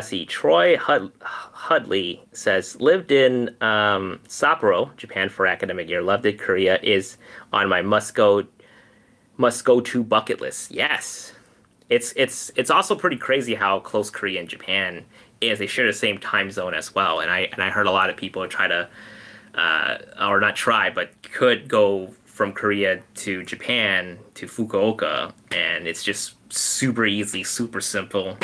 See, Troy Hudley says, lived in Sapporo, Japan for academic year. Loved it. Korea is on my must go to bucket list. Yes. It's also pretty crazy how close Korea and Japan is. They share the same time zone as well. And I heard a lot of people try to or not try, but could go from Korea to Japan to Fukuoka, and it's just super easy, super simple.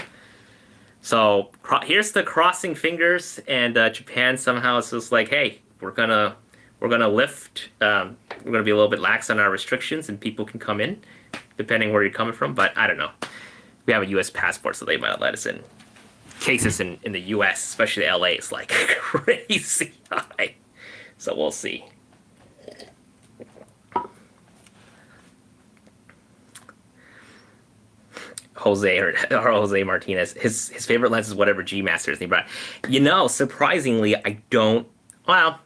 So here's the crossing fingers, and Japan somehow is just like, hey, we're gonna lift, we're gonna be a little bit lax on our restrictions, and people can come in, depending where you're coming from. But I don't know. We have a U.S. passport, so they might let us in. Cases in the U.S., especially LA, is like crazy high. So we'll see. Jose Martinez, his favorite lens is whatever G Masters he brought. Surprisingly, I don't want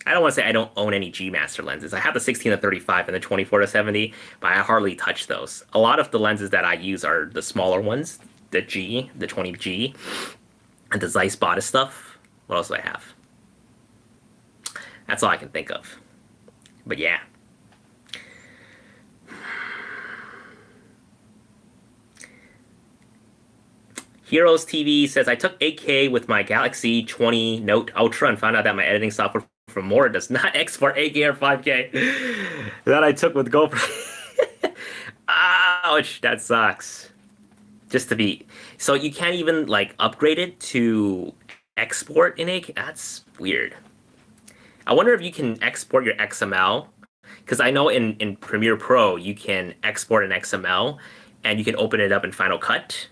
to say I don't own any G Master lenses. I have the 16-35 and the 24-70, but I hardly touch those. A lot of the lenses that I use are the smaller ones, the 20G, and the Zeiss Bada stuff. What else do I have? That's all I can think of. But yeah. Heroes TV says, I took 8K with my Galaxy 20 Note Ultra and found out that my editing software for more does not export 8K or 5K. That I took with GoPro. Ouch, that sucks. So you can't even upgrade it to export in 8K? That's weird. I wonder if you can export your XML, because I know in Premiere Pro you can export an XML and you can open it up in Final Cut.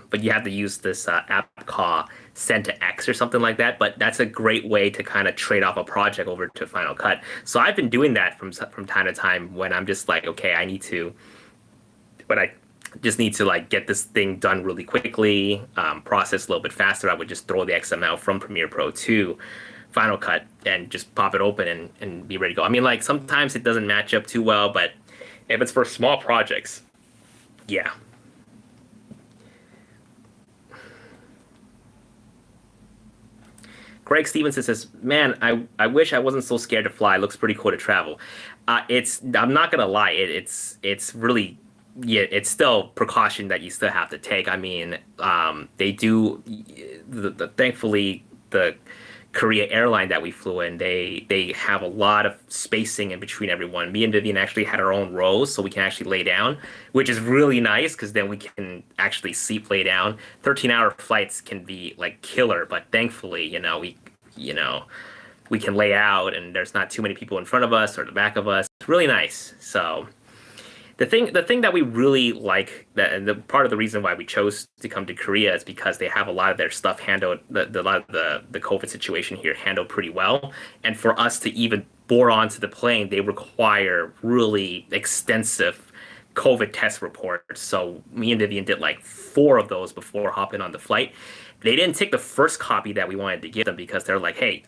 But you have to use this app called Send to X or something like that. But that's a great way to kind of trade off a project over to Final Cut. So I've been doing that from time to time when I'm just like, okay, but I just need to like get this thing done really quickly, process a little bit faster. I would just throw the XML from Premiere Pro to Final Cut and just pop it open and be ready to go. I mean, like sometimes it doesn't match up too well, but if it's for small projects, yeah. Greg Stevenson says, "Man, I wish I wasn't so scared to fly. It looks pretty cool to travel." I'm not gonna lie, it's really yeah, it's still precaution that you still have to take. I mean, they do thankfully the Korea airline that we flew in, they have a lot of spacing in between everyone. Me and Vivian actually had our own rows, so we can actually lay down, which is really nice because then we can actually sleep lay down. 13-hour flights can be like killer, but thankfully, you know, we can lay out and there's not too many people in front of us or the back of us. It's really nice. So the thing that we really like, that and the part of the reason why we chose to come to Korea is because they have a lot of their stuff handled, a lot of the COVID situation here handled pretty well. And for us to even board onto the plane, they require really extensive COVID test reports. So me and Vivian did like 4 of those before hopping on the flight. They didn't take the first copy that we wanted to give them because they're like, hey,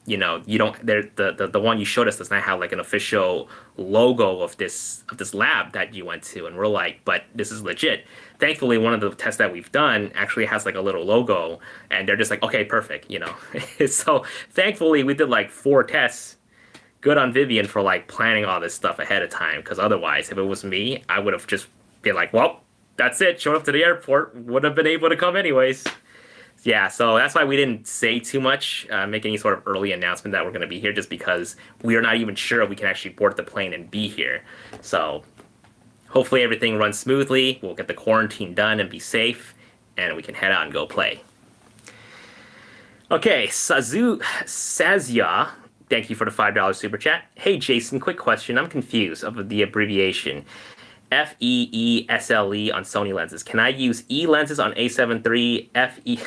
you don't. The one you showed us does not have like an official logo of this lab that you went to, and we're like, but this is legit. Thankfully, one of the tests that we've done actually has like a little logo, and they're just like, okay, perfect. So thankfully, we did like 4 tests. Good on Vivian for like planning all this stuff ahead of time, because otherwise, if it was me, I would have just been like, well, that's it. Showed up to the airport, would have been able to come anyways. Yeah, so that's why we didn't say too much, make any sort of early announcement that we're going to be here, just because we are not even sure if we can actually board the plane and be here. So hopefully everything runs smoothly. We'll get the quarantine done and be safe, and we can head out and go play. Okay, Sazia, thank you for the $5 super chat. Hey, Jason, quick question. I'm confused of the abbreviation. FEESLE on Sony lenses. Can I use E lenses on A7 III? FE...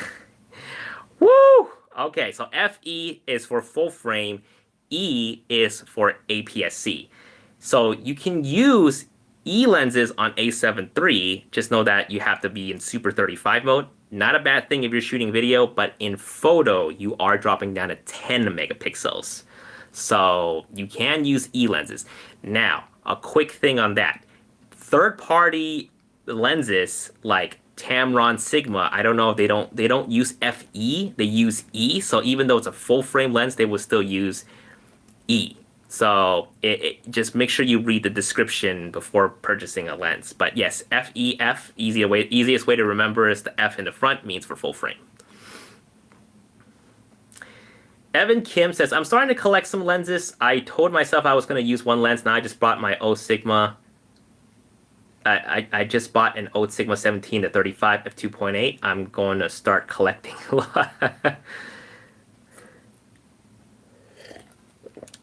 Woo! Okay, so FE is for full frame, E is for APS-C. So you can use E lenses on A7 III, just know that you have to be in Super 35 mode. Not a bad thing if you're shooting video, but in photo, you are dropping down to 10 megapixels. So you can use E lenses. Now, a quick thing on that. Third-party lenses like Tamron Sigma, I don't know if they don't use FE, they use E. So even though it's a full frame lens, they will still use E. So just make sure you read the description before purchasing a lens. But yes, FEF, easiest way to remember is the F in the front means for full frame. Evan Kim says, I'm starting to collect some lenses. I told myself I was going to use one lens. Now I just bought my O Sigma. I just bought an O Sigma 17 to 35 f2.8. I'm going to start collecting a lot.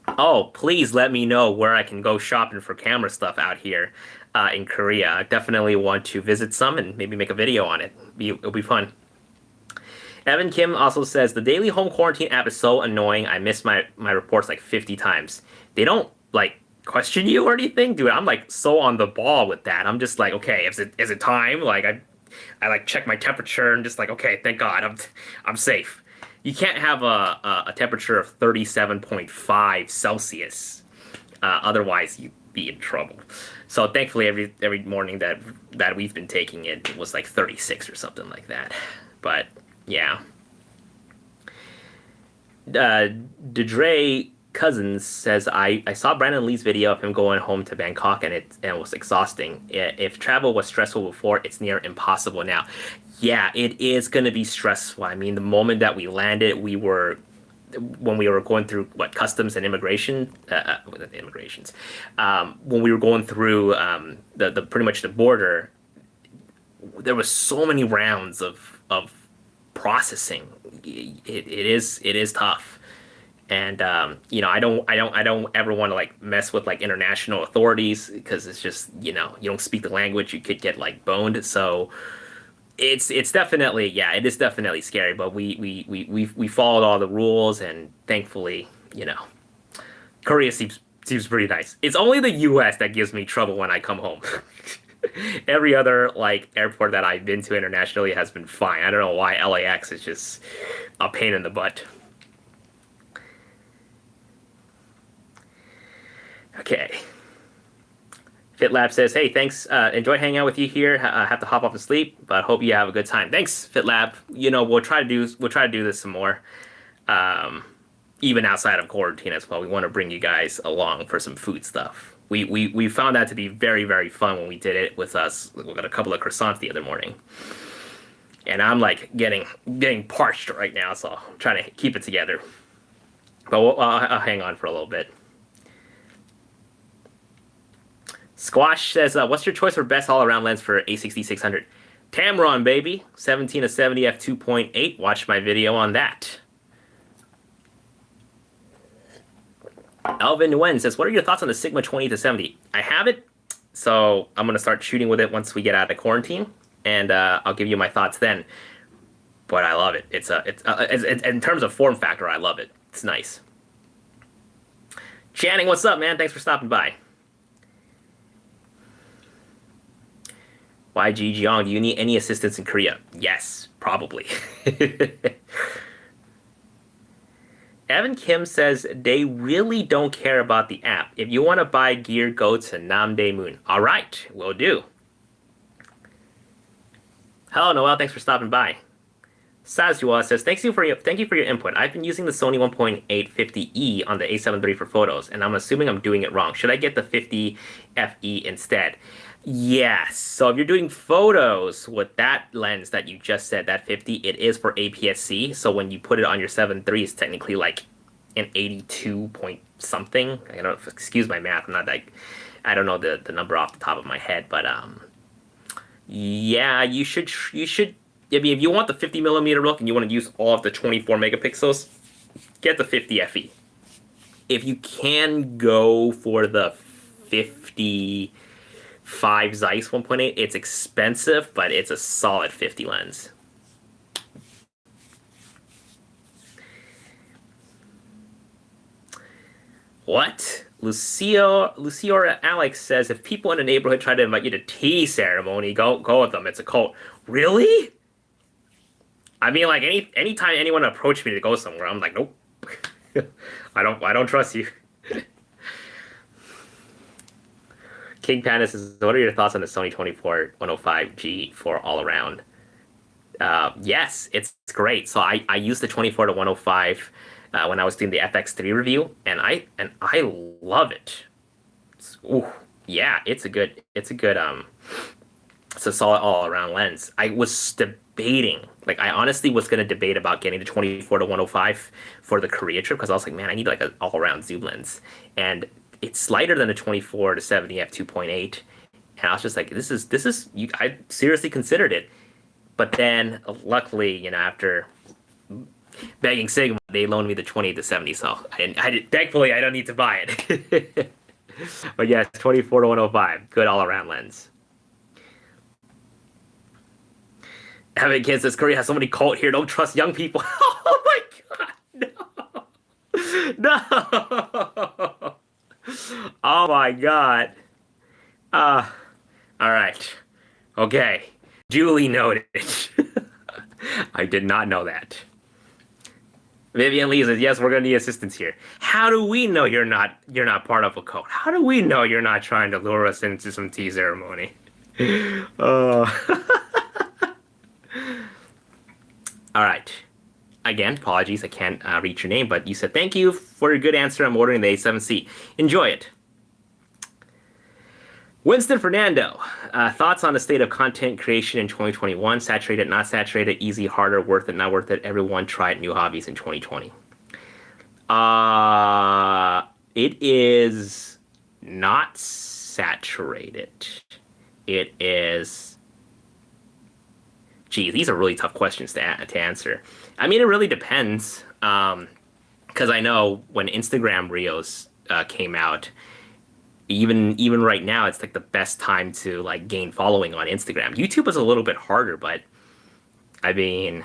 Oh, please let me know where I can go shopping for camera stuff out here in Korea. I definitely want to visit some and maybe make a video on it. It'll be fun. Evan Kim also says, the daily home quarantine app is so annoying. I miss my reports like 50 times. They don't like question you or anything, dude. I'm like so on the ball with that. I'm just like, okay, is it time? Like I like check my temperature and just like, okay, thank God, I'm safe. You can't have a temperature of 37.5 Celsius, otherwise you'd be in trouble. So thankfully, every morning that we've been taking it was like 36 or something like that. But yeah. Dedre Cousins says, I saw Brandon Lee's video of him going home to Bangkok, and it was exhausting. If travel was stressful before, it's near impossible now. Yeah, it is going to be stressful. I mean, the moment that we landed, when we were going through customs and immigration, when we were going through the pretty much the border, there was so many rounds of processing. It is tough. And I don't ever want to like mess with like international authorities, because it's just, you don't speak the language, you could get like boned. So It's definitely, yeah, it is definitely scary, but we followed all the rules, and thankfully, Korea seems pretty nice. It's only the US that gives me trouble when I come home. Every other like airport that I've been to internationally has been fine. I don't know why LAX is just a pain in the butt. Okay. FitLab says, "Hey, thanks. Enjoy hanging out with you here. I have to hop off to sleep, but hope you have a good time. Thanks, FitLab. We'll try to do this some more, um, even outside of quarantine as well. We want to bring you guys along for some food stuff. We found that to be very very fun when we did it with us. We got a couple of croissants the other morning, and I'm like getting parched right now, so I'm trying to keep it together. But I'll hang on for a little bit." Squash says, "What's your choice for best all-around lens for A6600?" Tamron, baby, 17 to 70 f 2.8. Watch my video on that. Alvin Nguyen says, "What are your thoughts on the Sigma 20 to 70?" I have it, so I'm gonna start shooting with it once we get out of quarantine, and I'll give you my thoughts then. But I love it. It's in terms of form factor, I love it. It's nice. Channing, what's up, man? Thanks for stopping by. YG Jiang, do you need any assistance in Korea? Yes, probably. Evan Kim says they really don't care about the app. If you want to buy gear, go to Namdae Moon. All right, will do. Hello, Noel. Thanks for stopping by. Sazua says, thank you for your input. I've been using the Sony 1.8 50E on the A7 III for photos, and I'm assuming I'm doing it wrong. Should I get the 50 FE instead? Yes. So if you're doing photos with that lens that you just said, that 50, it is for APS-C. So when you put it on your 7 III, it's technically like an 82 point something. I don't excuse my math. I don't know the number off the top of my head, but yeah, you should. I mean, if you want the 50 millimeter look and you want to use all of the 24 megapixels, get the 50 FE. If you can go for the 55 Zeiss 1.8, it's expensive, but it's a solid 50 lens. What? Lucio Alex says, if people in the neighborhood try to invite you to tea ceremony, go with them. It's a cult. Really? I mean, like anytime anyone approached me to go somewhere, I'm like, nope. I don't trust you. King Panda says, what are your thoughts on the Sony 24-105G for all around? Yes, it's great. So I used the 24-105 when I was doing the FX3 review, and I love it. Yeah, it's a solid all around lens. I was debating, like I honestly was gonna debate about getting the 24-105 for the Korea trip because I was like, man, I need like an all around zoom lens, and it's lighter than the 24 to 70 f 2.8, and I was just like, this is I seriously considered it, but then luckily, after begging Sigma, they loaned me the 28 to 70, so thankfully I don't need to buy it. But yes, 24 to 105, good all around lens. Evan Kid says, Korea has so many cult here, don't trust young people. Oh my god, no. Oh my god. All right. Okay. Duly noted. I did not know that. Vivian Lee says, yes, we're gonna need assistance here. How do we know you're not part of a cult? How do we know you're not trying to lure us into some tea ceremony? All right. Again, apologies, I can't reach your name, but you said, thank you for your good answer. I'm ordering the A7C. Enjoy it. Winston Fernando, thoughts on the state of content creation in 2021? Saturated, not saturated, easy, harder, worth it, not worth it. Everyone tried new hobbies in 2020. It is not saturated. It is... Geez, these are really tough questions to answer. I mean, it really depends. Because I know when Instagram Reels came out, even right now, it's like the best time to like gain following on Instagram. YouTube is a little bit harder, but I mean,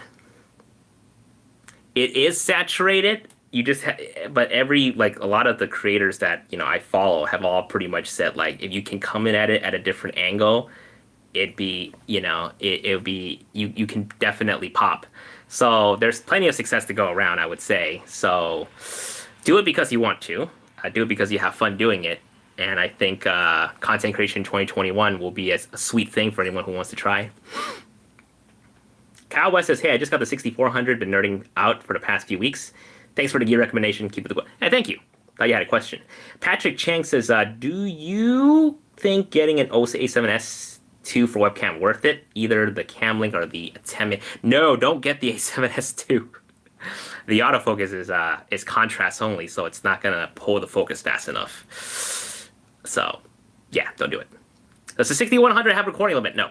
it is saturated. You just but every like a lot of the creators that I follow have all pretty much said like if you can come in at it at a different angle, it'd be it would be you can definitely pop. So there's plenty of success to go around, I would say. So do it because you want to. Do it because you have fun doing it. And I think content creation 2021 will be a sweet thing for anyone who wants to try. Kyle West says, "Hey, I just got the 6400, been nerding out for the past few weeks. Thanks for the gear recommendation. Keep it the Hey, thank you. Thought you had a question." Patrick Chang says, "Do you think getting an A7S2 for webcam worth it? Either the cam link or the attempt." No, don't get the A7S2. The autofocus is contrast only, so it's not gonna pull the focus fast enough. So, yeah, don't do it. Does the 6100 have recording limit? No.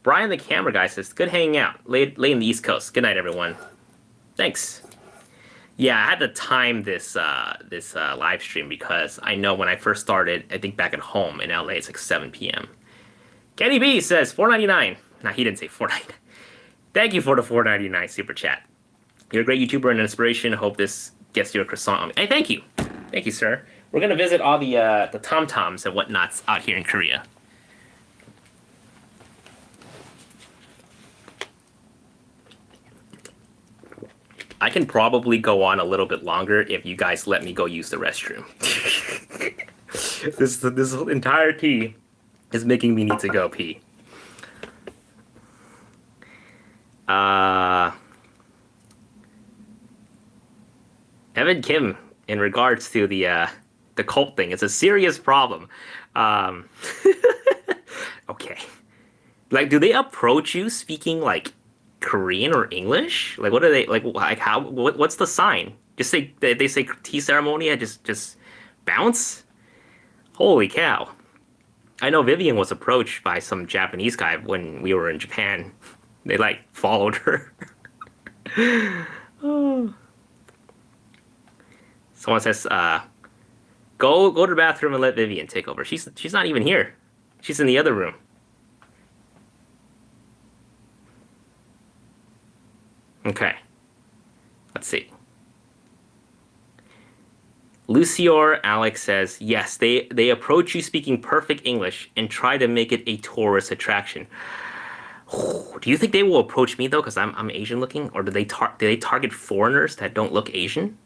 Brian, the camera guy, says, "Good hanging out. Late in the East Coast. Good night, everyone." Thanks. Yeah, I had to time this live stream because I know when I first started, I think back at home in LA, it's like 7 p.m. Kenny B says, $4.99. Nah, he didn't say $4.99. Thank you for the $4.99 super chat. You're a great YouTuber and an inspiration. Hope this gets your croissant on me. Hey, thank you. Thank you, sir. We're going to visit all the tom-toms and whatnots out here in Korea. I can probably go on a little bit longer if you guys let me go use the restroom. This entire tea is making me need to go pee. Evan Kim, in regards to the cult thing, it's a serious problem. Okay. Like, do they approach you speaking like Korean or English? Like, what are they like how what's the sign? Just say they say tea ceremony and just bounce? Holy cow. I know Vivian was approached by some Japanese guy when we were in Japan. They like followed her. Oh. Someone says go to the bathroom and let Vivian take over. She's not even here. She's in the other room. Okay. Let's see. Lucior Alex says, yes, they approach you speaking perfect English and try to make it a tourist attraction. Do you think they will approach me though because I'm Asian looking, or do they target foreigners that don't look Asian?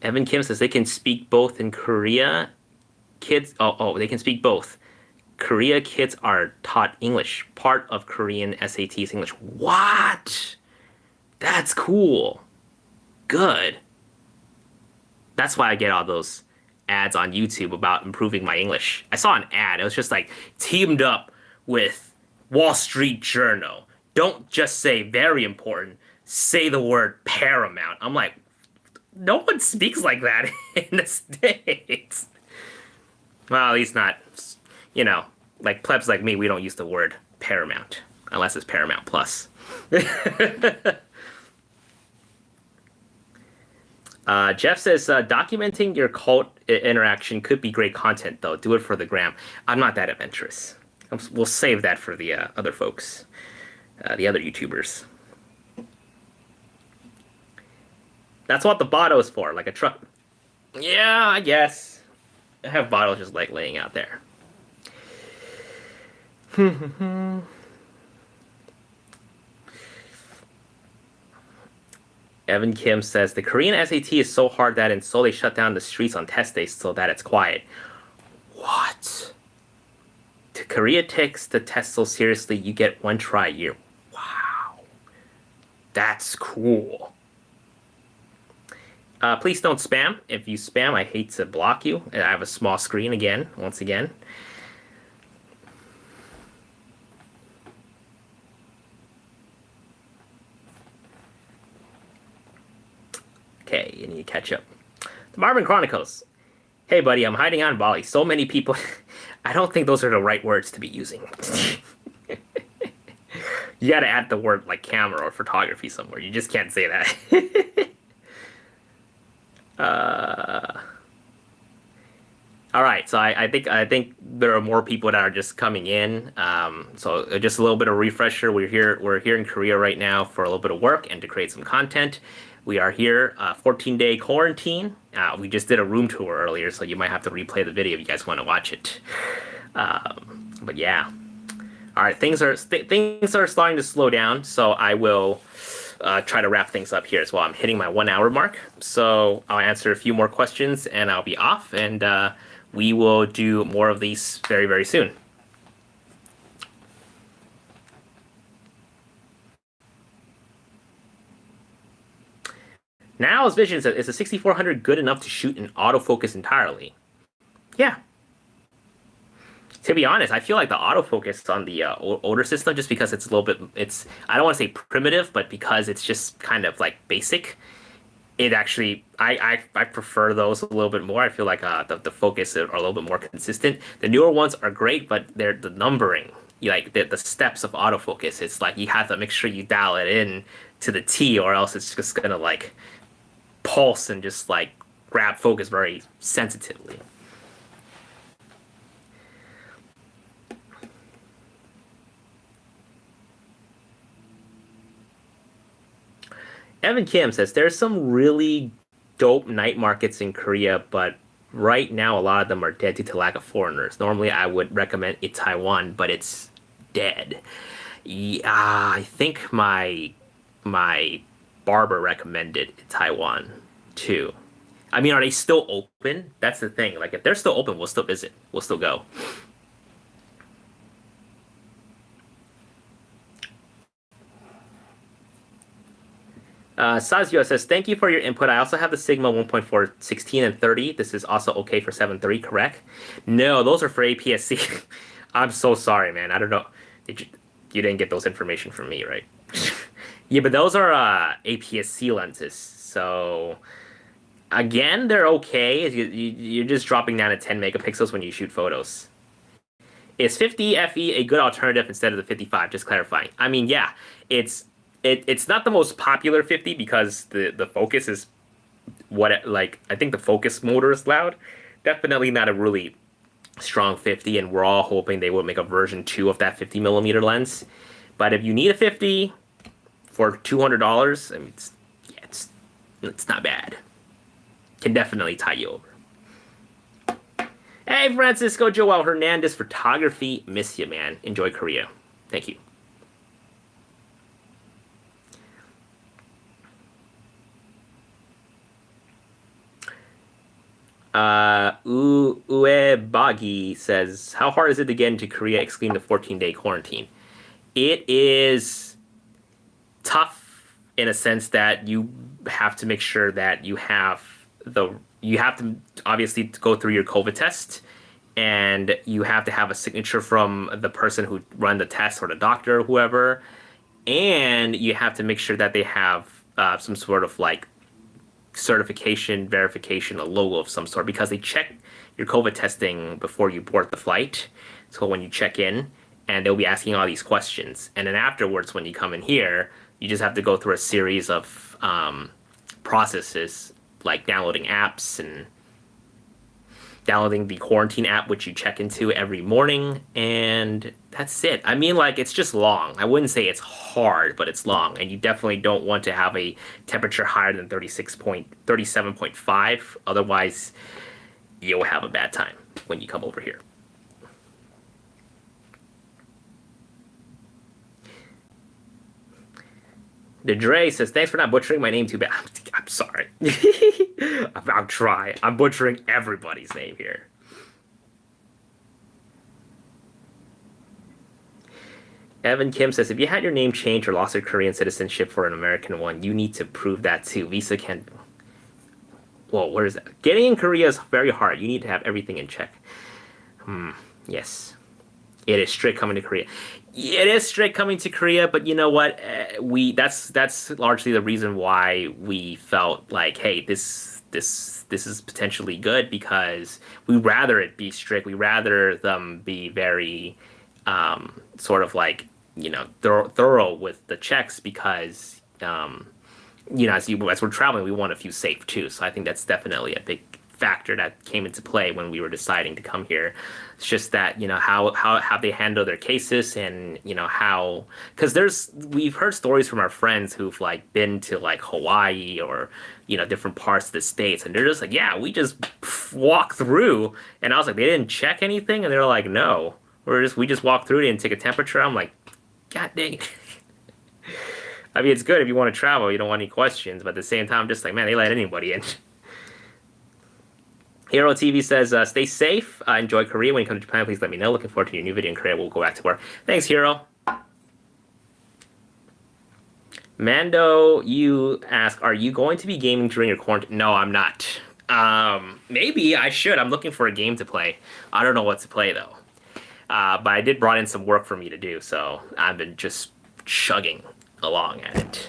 Evan Kim says they can speak both in Korea. Kids, they can speak both. Korea kids are taught English. Part of Korean SATs English. What? That's cool. Good. That's why I get all those ads on YouTube about improving my English. I saw an ad. It was just like teamed up with Wall Street Journal. Don't just say very important. Say the word paramount. I'm like, no one speaks like that in the States. Well, at least not, like plebs like me, we don't use the word paramount unless it's Paramount Plus. Jeff says, documenting your cult interaction could be great content, though. Do it for the gram. I'm not that adventurous. We'll save that for the other folks, the other YouTubers. That's what the bottle is for, like a truck. Yeah, I guess. I have bottles just like laying out there. Evan Kim says, the Korean SAT is so hard that in Seoul they shut down the streets on test days so that it's quiet. What? Korea takes the test so seriously, you get one try a year. Wow. That's cool. Please don't spam. If you spam, I hate to block you. I have a small screen again, once again. Okay, you need to catch up. The Marvin Chronicles. Hey, buddy, I'm hiding out in Bali. So many people. I don't think those are the right words to be using. You gotta add the word like camera or photography somewhere. You just can't say that. Uh, all right, so I think there are more people that are just coming in. So just a little bit of refresher. We're here in Korea right now for a little bit of work and to create some content. We are here, 14-day quarantine. We just did a room tour earlier, so you might have to replay the video if you guys want to watch it. But yeah. All right, things are starting to slow down, so I will try to wrap things up here as well. I'm hitting my 1 hour mark, so I'll answer a few more questions and I'll be off, and we will do more of these very, very soon. Now's Vision says, is the 6400 good enough to shoot in autofocus entirely? Yeah. To be honest, I feel like the autofocus on the older system, just because it's a little bit, I don't want to say primitive, but because it's just kind of like basic, it actually, I prefer those a little bit more. I feel like the focus are a little bit more consistent. The newer ones are great, but they're the numbering, like the steps of autofocus. It's like you have to make sure you dial it in to the T, or else it's just gonna like pulse and just like grab focus very sensitively. Evan Kim says there's some really dope night markets in Korea, but right now a lot of them are dead due to lack of foreigners. Normally I would recommend it Taiwan, but it's dead. Yeah, I think my barber recommended Taiwan too. I mean, are they still open? That's the thing. Like if they're still open, we'll still visit. We'll still go. Sazio says, thank you for your input. I also have the Sigma 1.4 16 and 30. This is also okay for 7.3, correct? No, those are for APS-C. I'm so sorry, man. I don't know. Did you didn't get those information from me, right? Yeah, but those are APS-C lenses. So again, they're okay. You're just dropping down to 10 megapixels when you shoot photos. Is 50 FE a good alternative instead of the 55? Just clarifying. I mean, yeah, it's it's not the most popular 50 because the focus is like I think the focus motor is loud. Definitely not a really strong 50, and we're all hoping they will make a version 2 of that 50 millimeter lens. But if you need a 50 for $200, I mean, yeah, it's not bad. Can definitely tie you over. Hey, Francisco Joel Hernandez Photography. Miss you, man. Enjoy Korea. Thank you. Uebagi says, how hard is it to get into Korea excluding the 14-day quarantine? It is tough in a sense that you have to make sure that you have to obviously go through your COVID test, and you have to have a signature from the person who run the test or the doctor or whoever, and you have to make sure that they have some sort of like certification, verification, a logo of some sort, because they check your COVID testing before you board the flight. So when you check in, and they'll be asking all these questions, and then afterwards, when you come in here, you just have to go through a series of processes like downloading apps and downloading the quarantine app, which you check into every morning, and that's it. I mean, like, it's just long. I wouldn't say it's hard, but it's long, and you definitely don't want to have a temperature higher than 37.5. Otherwise, you'll have a bad time when you come over here. The Dre says, thanks for not butchering my name too bad. I'm sorry. I'll try. I'm butchering everybody's name here. Evan Kim says, if you had your name changed or lost your Korean citizenship for an American one, you need to prove that too. Visa can... Well, where is that? Getting in Korea is very hard. You need to have everything in check. Yes. It is strict coming to Korea. It is strict coming to Korea, but you know what? That's largely the reason why we felt like, hey, this is potentially good, because we rather it be strict. We rather them be very sort of like, thorough with the checks, because as we're traveling, we want to feel safe too. So I think that's definitely a big factor that came into play when we were deciding to come here. It's just that, how they handle their cases and, how, because we've heard stories from our friends who've like been to like Hawaii or, different parts of the States, and they're just like, yeah, we just walk through. And I was like, they didn't check anything? And they're like, no, we just walked through and take a temperature. I'm like, God dang. I mean, it's good if you want to travel, you don't want any questions, but at the same time, I'm just like, man, they let anybody in. Hero TV says, stay safe. Enjoy Korea. When you come to Japan, please let me know. Looking forward to your new video in Korea. We'll go back to work. Thanks, Hero. Mando, you ask, are you going to be gaming during your quarantine? No, I'm not. Maybe I should. I'm looking for a game to play. I don't know what to play, though. But I did brought in some work for me to do, so I've been just chugging along at it.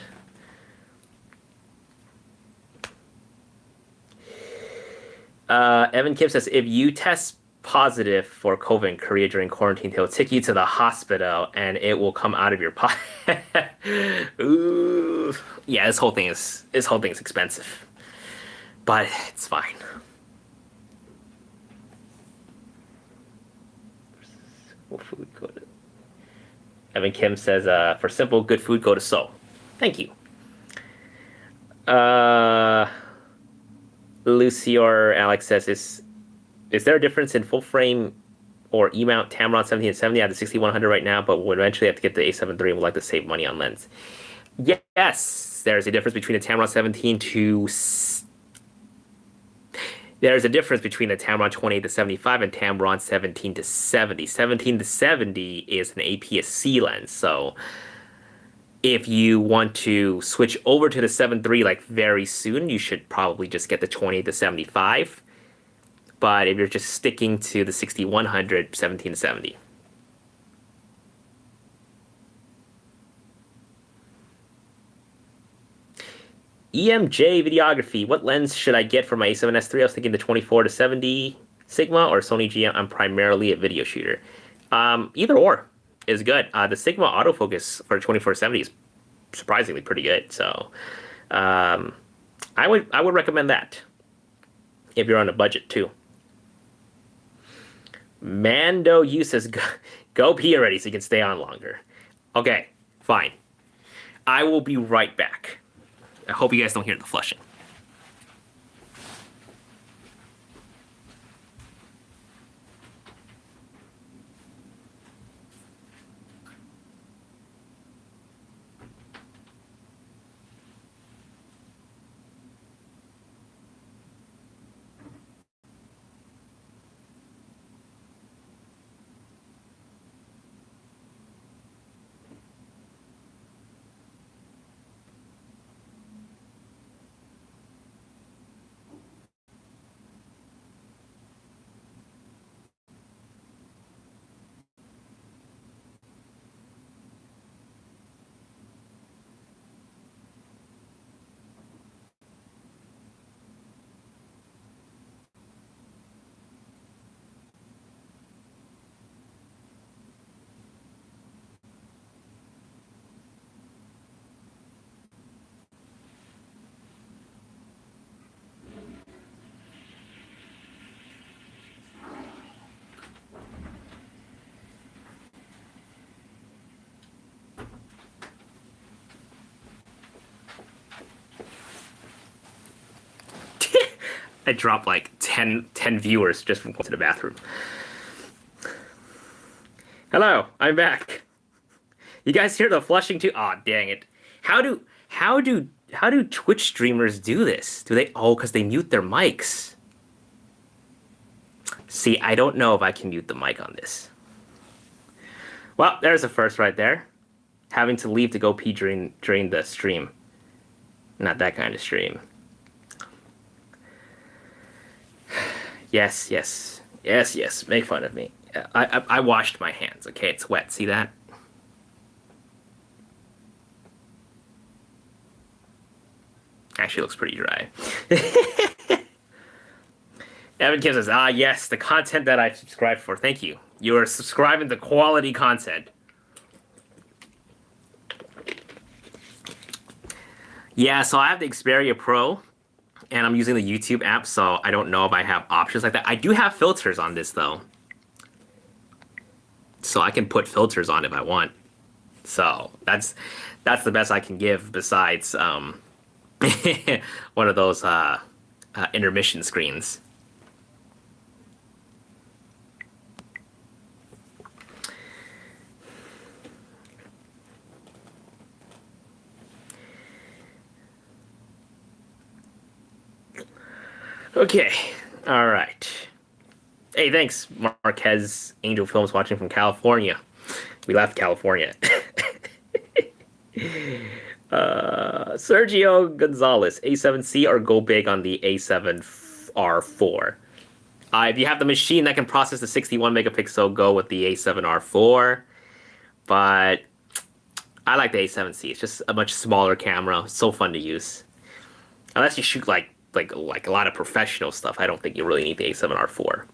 Evan Kim says, if you test positive for COVID in Korea during quarantine, they'll take you to the hospital and it will come out of your pocket. Ooh. Yeah, this whole thing is expensive. But it's fine. What food go to? Evan Kim says, for simple, good food, go to Seoul. Thank you. Lucy or Alex says, is there a difference in full frame or E-mount Tamron 1770? I have the 6100 right now, but would eventually have to get the A7 III and would like to save money on lens. Yes, there's a difference between the Tamron 17 to... There's a difference between the Tamron 28 to 75 and Tamron 17 to 70. 17 to 70 is an APS-C lens, so if you want to switch over to the 7 III like very soon, you should probably just get the 20 to 75. But if you're just sticking to the 6100, 17 to 70. EMJ videography. What lens should I get for my A7S III? I was thinking the 24 to 70 Sigma or Sony GM. I'm primarily a video shooter. Either or is good. The Sigma autofocus for 24-70 is surprisingly pretty good. So I would recommend that if you're on a budget too. Mando you says, go pee already so you can stay on longer. Okay, fine. I will be right back. I hope you guys don't hear the flushing. I dropped like 10 viewers just from going to the bathroom. Hello, I'm back. You guys hear the flushing too? Aw, oh, dang it. How do Twitch streamers do this? Do they? Oh, because they mute their mics. See, I don't know if I can mute the mic on this. Well, there's a first right there. Having to leave to go pee during the stream. Not that kind of stream. Yes. Make fun of me. I washed my hands. Okay, it's wet. See that? Actually, looks pretty dry. Evan Kim says, yes, the content that I subscribed for. Thank you. You are subscribing to quality content. Yeah, so I have the Xperia Pro, and I'm using the YouTube app, so I don't know if I have options like that. I do have filters on this though, so I can put filters on if I want. So that's the best I can give besides one of those intermission screens. Okay, all right. Hey, thanks, Marquez Angel Films, watching from California. We left California. Sergio Gonzalez, A7C or go big on the A7R4? If you have the machine that can process the 61 megapixel, go with the A7R4. But I like the A7C. It's just a much smaller camera. So fun to use. Unless you shoot like a lot of professional stuff, I don't think you really need the A7R4.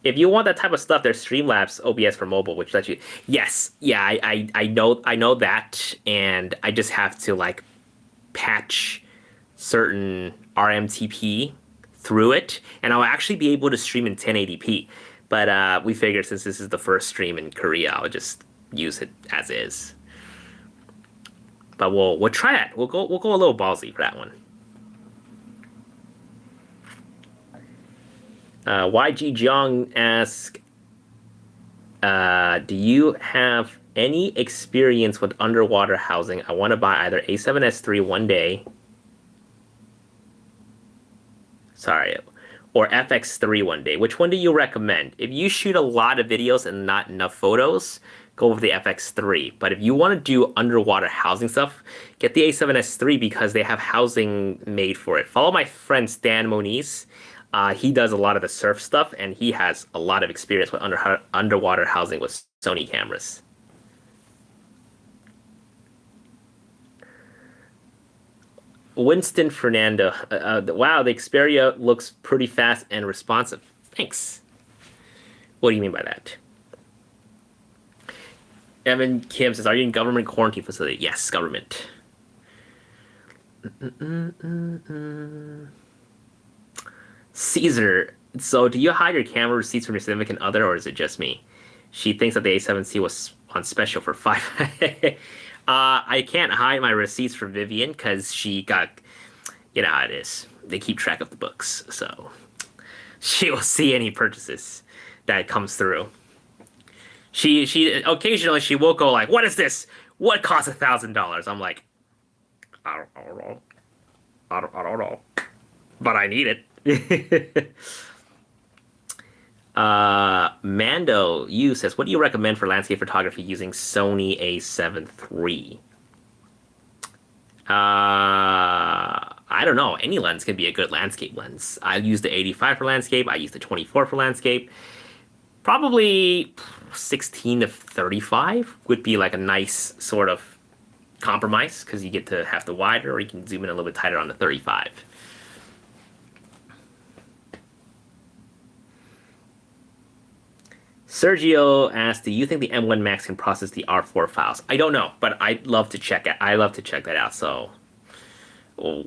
If you want that type of stuff, there's Streamlabs OBS for mobile, which lets you. Yes, yeah, I know that, and I just have to like patch certain RMTP through it, and I'll actually be able to stream in 1080p. But we figured since this is the first stream in Korea, I'll just use it as is. But we'll try it. We'll go a little ballsy for that one. YG Jiang asks, do you have any experience with underwater housing? I want to buy either A7S III one day. Sorry, or FX3 one day. Which one do you recommend? If you shoot a lot of videos and not enough photos, go with the FX3. But if you want to do underwater housing stuff, get the A7S III because they have housing made for it. Follow my friend Stan Moniz. He does a lot of the surf stuff, and he has a lot of experience with underwater housing with Sony cameras. Winston Fernando. Wow, the Xperia looks pretty fast and responsive. Thanks. What do you mean by that? Evan Kim says, are you in government quarantine facility? Yes, government. Caesar, so do you hide your camera receipts from your significant other, or is it just me? She thinks that the A7C was on special for 5. I can't hide my receipts from Vivian because she got, you know how it is. They keep track of the books, so she will see any purchases that comes through. She occasionally she will go like, "What is this? What costs $1,000?" I'm like, I don't know. I don't know, but I need it. Mando you says, what do you recommend for landscape photography using Sony A7 III? I don't know. Any lens can be a good landscape lens. I use the 85 for landscape. I use the 24 for landscape. Probably 16 to 35 would be like a nice sort of compromise because you get to have the wider, or you can zoom in a little bit tighter on the 35. Sergio asked, do you think the M1 Max can process the R4 files? I don't know, but I'd love to check it. I love to check that out. So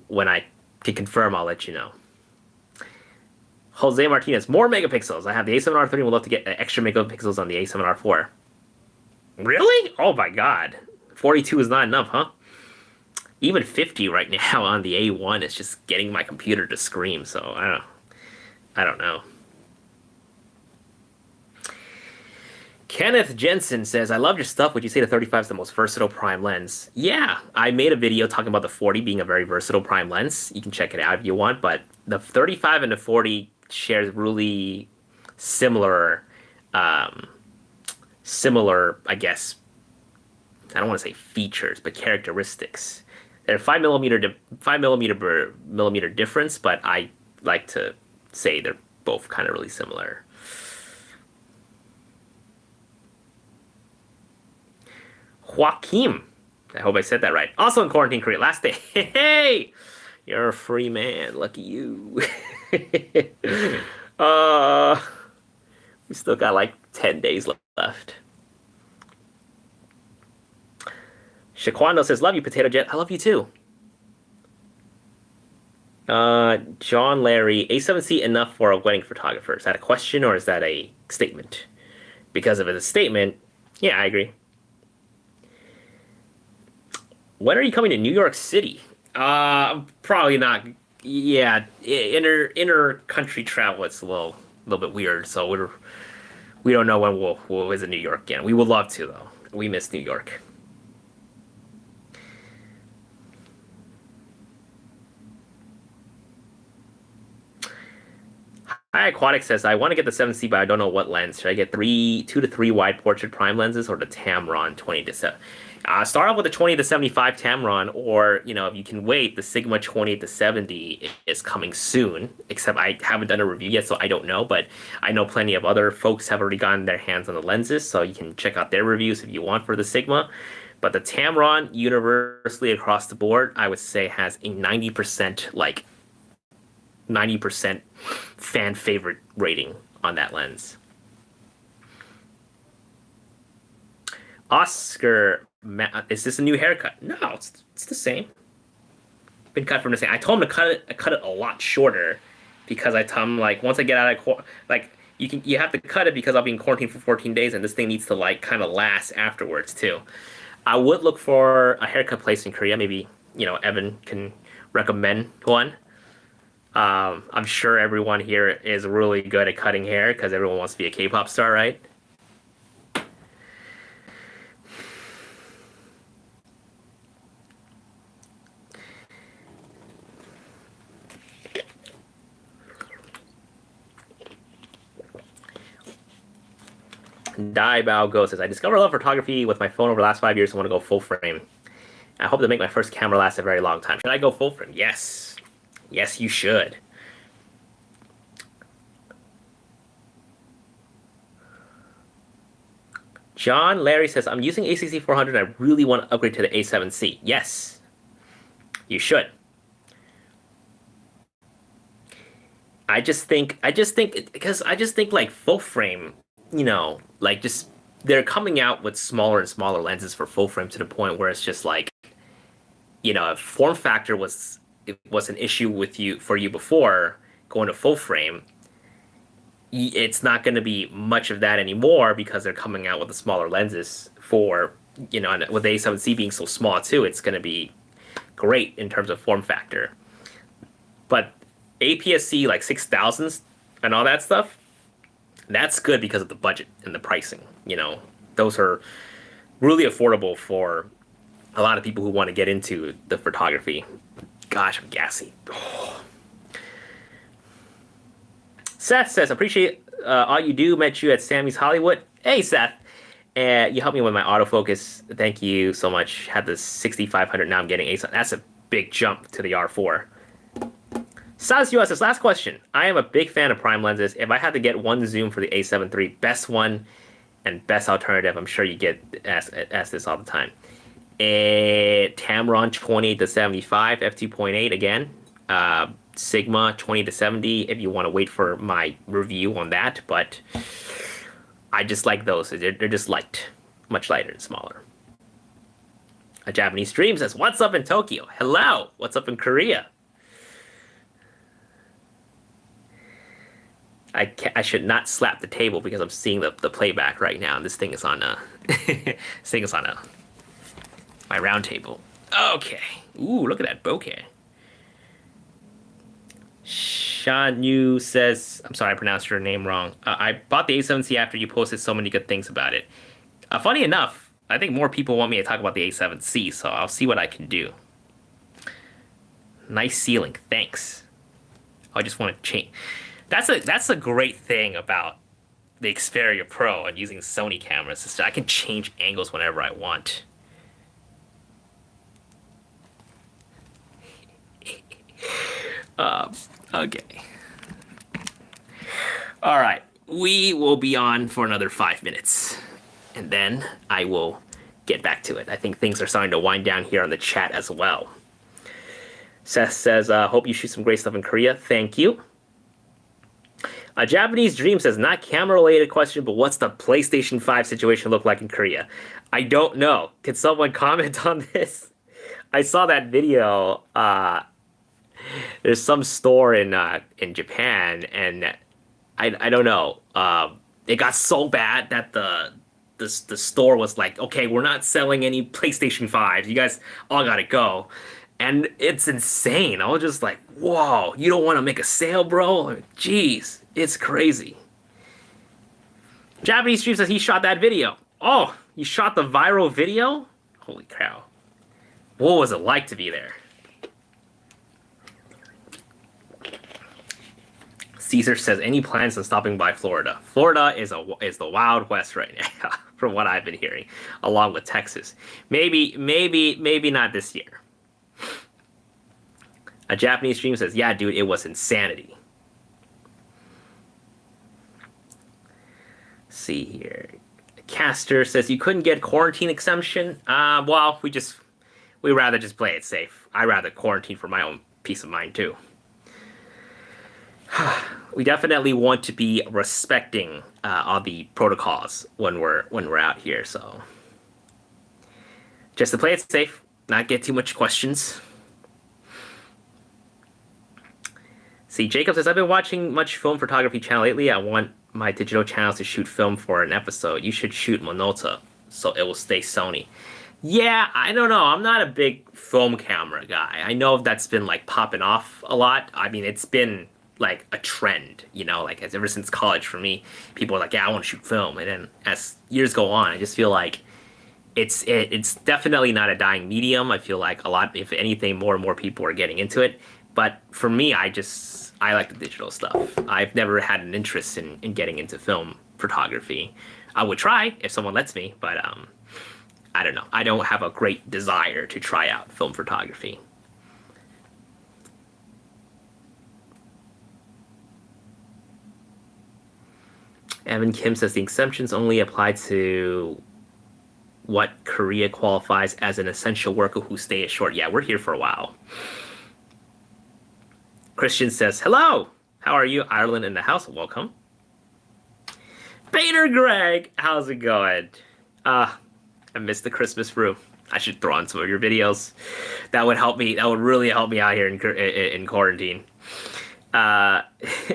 when I can confirm, I'll let you know. Jose Martinez, more megapixels. I have the A7R3 and would love to get extra megapixels on the A7R4. Really? Oh my God. 42 is not enough, huh? Even 50 right now on the A1 is just getting my computer to scream. So I don't know. Kenneth Jensen says, I love your stuff. Would you say the 35 is the most versatile prime lens? Yeah, I made a video talking about the 40 being a very versatile prime lens. You can check it out if you want, but the 35 and the 40 shares really similar, I guess, I don't want to say features, but characteristics. They're 5 millimeter difference, but I like to say they're both kind of really similar. Joaquim, I hope I said that right. Also in quarantine Korea, last day. Hey, you're a free man. Lucky you. We still got like 10 days left. Shaquando says, love you, Potato Jet. I love you too. John Larry, A7C enough for a wedding photographer. Is that a question or is that a statement? Because if it's a statement, yeah, I agree. When are you coming to New York City? Probably not. Yeah, inner country travel. It's a little bit weird. So we don't know when we'll visit New York again. We would love to though. We miss New York. Hi, Aquatic says, I want to get the 7C, but I don't know what lens. Should I get 2 to 3 wide portrait prime lenses or the Tamron 20 to 7? Start off with the 20 to 75 Tamron, or, if you can wait, the Sigma 20 to 70 is coming soon, except I haven't done a review yet, so I don't know, but I know plenty of other folks have already gotten their hands on the lenses, so you can check out their reviews if you want for the Sigma. But the Tamron, universally across the board, I would say has a 90% fan favorite rating on that lens. Oscar, is this a new haircut? No, it's the same. Been cut from the same. I told him to cut it a lot shorter because I told him once I get out of you have to cut it because I'll be in quarantine for 14 days and this thing needs to kind of last afterwards too. I would look for a haircut place in Korea. Maybe Evan can recommend one. I'm sure everyone here is really good at cutting hair because everyone wants to be a K-pop star, right? Bao Go says, I discovered love photography with my phone over the last 5 years. I want to go full frame. I hope to make my first camera last a very long time. Should I go full frame? Yes. Yes, you should. John Larry says, I'm using ACC 400 and I really want to upgrade to the A7C. Yes, you should. I just think like full frame, just they're coming out with smaller and smaller lenses for full frame to the point where it's just if form factor was an issue for you before going to full frame, it's not going to be much of that anymore because they're coming out with the smaller lenses for and with the A7C being so small too, it's going to be great in terms of form factor. But APS-C 6000s and all that stuff, that's good because of the budget and the pricing. Those are really affordable for a lot of people who want to get into the photography. Gosh, I'm gassy. Oh. Seth says, appreciate all you do. Met you at Sammy's Hollywood. Hey, Seth. You helped me with my autofocus. Thank you so much. Had the 6500. Now I'm getting A7. That's a big jump to the R4. Saz US says, last question. I am a big fan of prime lenses. If I had to get one zoom for the A7 III, best one and best alternative, I'm sure you get asked this all the time. Tamron 20 to 75, f2.8 again. Sigma 20 to 70 if you want to wait for my review on that, but I just like those. They're just light, much lighter and smaller. A Japanese Dream says, what's up in Tokyo? Hello, what's up in Korea? I should not slap the table because I'm seeing the playback right now, and this thing is on my round table. Okay. Ooh, look at that bokeh. Shan Yu says, I'm sorry, I pronounced your name wrong. I bought the A7C after you posted so many good things about it. Funny enough, I think more people want me to talk about the A7C, so I'll see what I can do. Nice ceiling, thanks. I just want to change. That's a great thing about the Xperia Pro and using Sony cameras. I can change angles whenever I want. Okay. All right. We will be on for another 5 minutes, and then I will get back to it. I think things are starting to wind down here on the chat as well. Seth says, hope you shoot some great stuff in Korea. Thank you. A Japanese Dream says, not camera-related question, but what's the PlayStation 5 situation look like in Korea? I don't know. Can someone comment on this? I saw that video. There's some store in Japan, and I don't know. It got so bad that the store was like, okay, we're not selling any PlayStation 5. You guys all gotta go. And it's insane. I was just like, whoa, you don't want to make a sale, bro? Jeez, it's crazy. Japanese Stream says he shot that video. Oh, you shot the viral video? Holy cow. What was it like to be there? Caesar says, any plans on stopping by Florida? Florida is the Wild West right now, from what I've been hearing, along with Texas. Maybe not this year. A Japanese stream says, yeah, dude, it was insanity. Let's see here. Caster says, you couldn't get quarantine exemption? Well, we rather just play it safe. I rather quarantine for my own peace of mind, too. We definitely want to be respecting all the protocols when we're out here, so just to play it safe, not get too much questions. See, Jacob says, I've been watching much film photography channel lately. I want my digital channels to shoot film for an episode. You should shoot Minolta so it will stay Sony. Yeah, I don't know. I'm not a big film camera guy. I know that's been like popping off a lot. I mean, it's been like a trend, like ever since college for me. People are like, yeah, I want to shoot film. And then as years go on, I just feel like it's definitely not a dying medium. I feel like if anything, more and more people are getting into it. But for me, I like the digital stuff. I've never had an interest in getting into film photography. I would try if someone lets me, but I don't know. I don't have a great desire to try out film photography. Evan Kim says the exemptions only apply to what Korea qualifies as an essential worker who stay ashore. Yeah, we're here for a while. Christian says, hello, how are you? Ireland in the house, welcome. Bader Greg, how's it going? I missed the Christmas room. I should throw on some of your videos. That would help me. That would really help me out here in quarantine.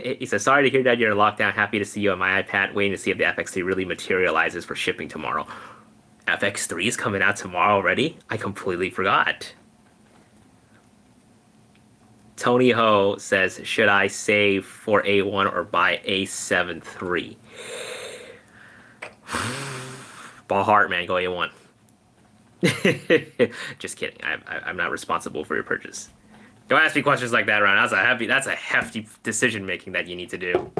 He says, sorry to hear that you're in lockdown. Happy to see you on my iPad. Waiting to see if the FX3 really materializes for shipping tomorrow. FX3 is coming out tomorrow already? I completely forgot. Tony Ho says, should I save for A1 or buy A7 III? Ball heart, man, go A1. Just kidding. I'm not responsible for your purchase. Don't ask me questions like that, Ron. That's a hefty decision making that you need to do.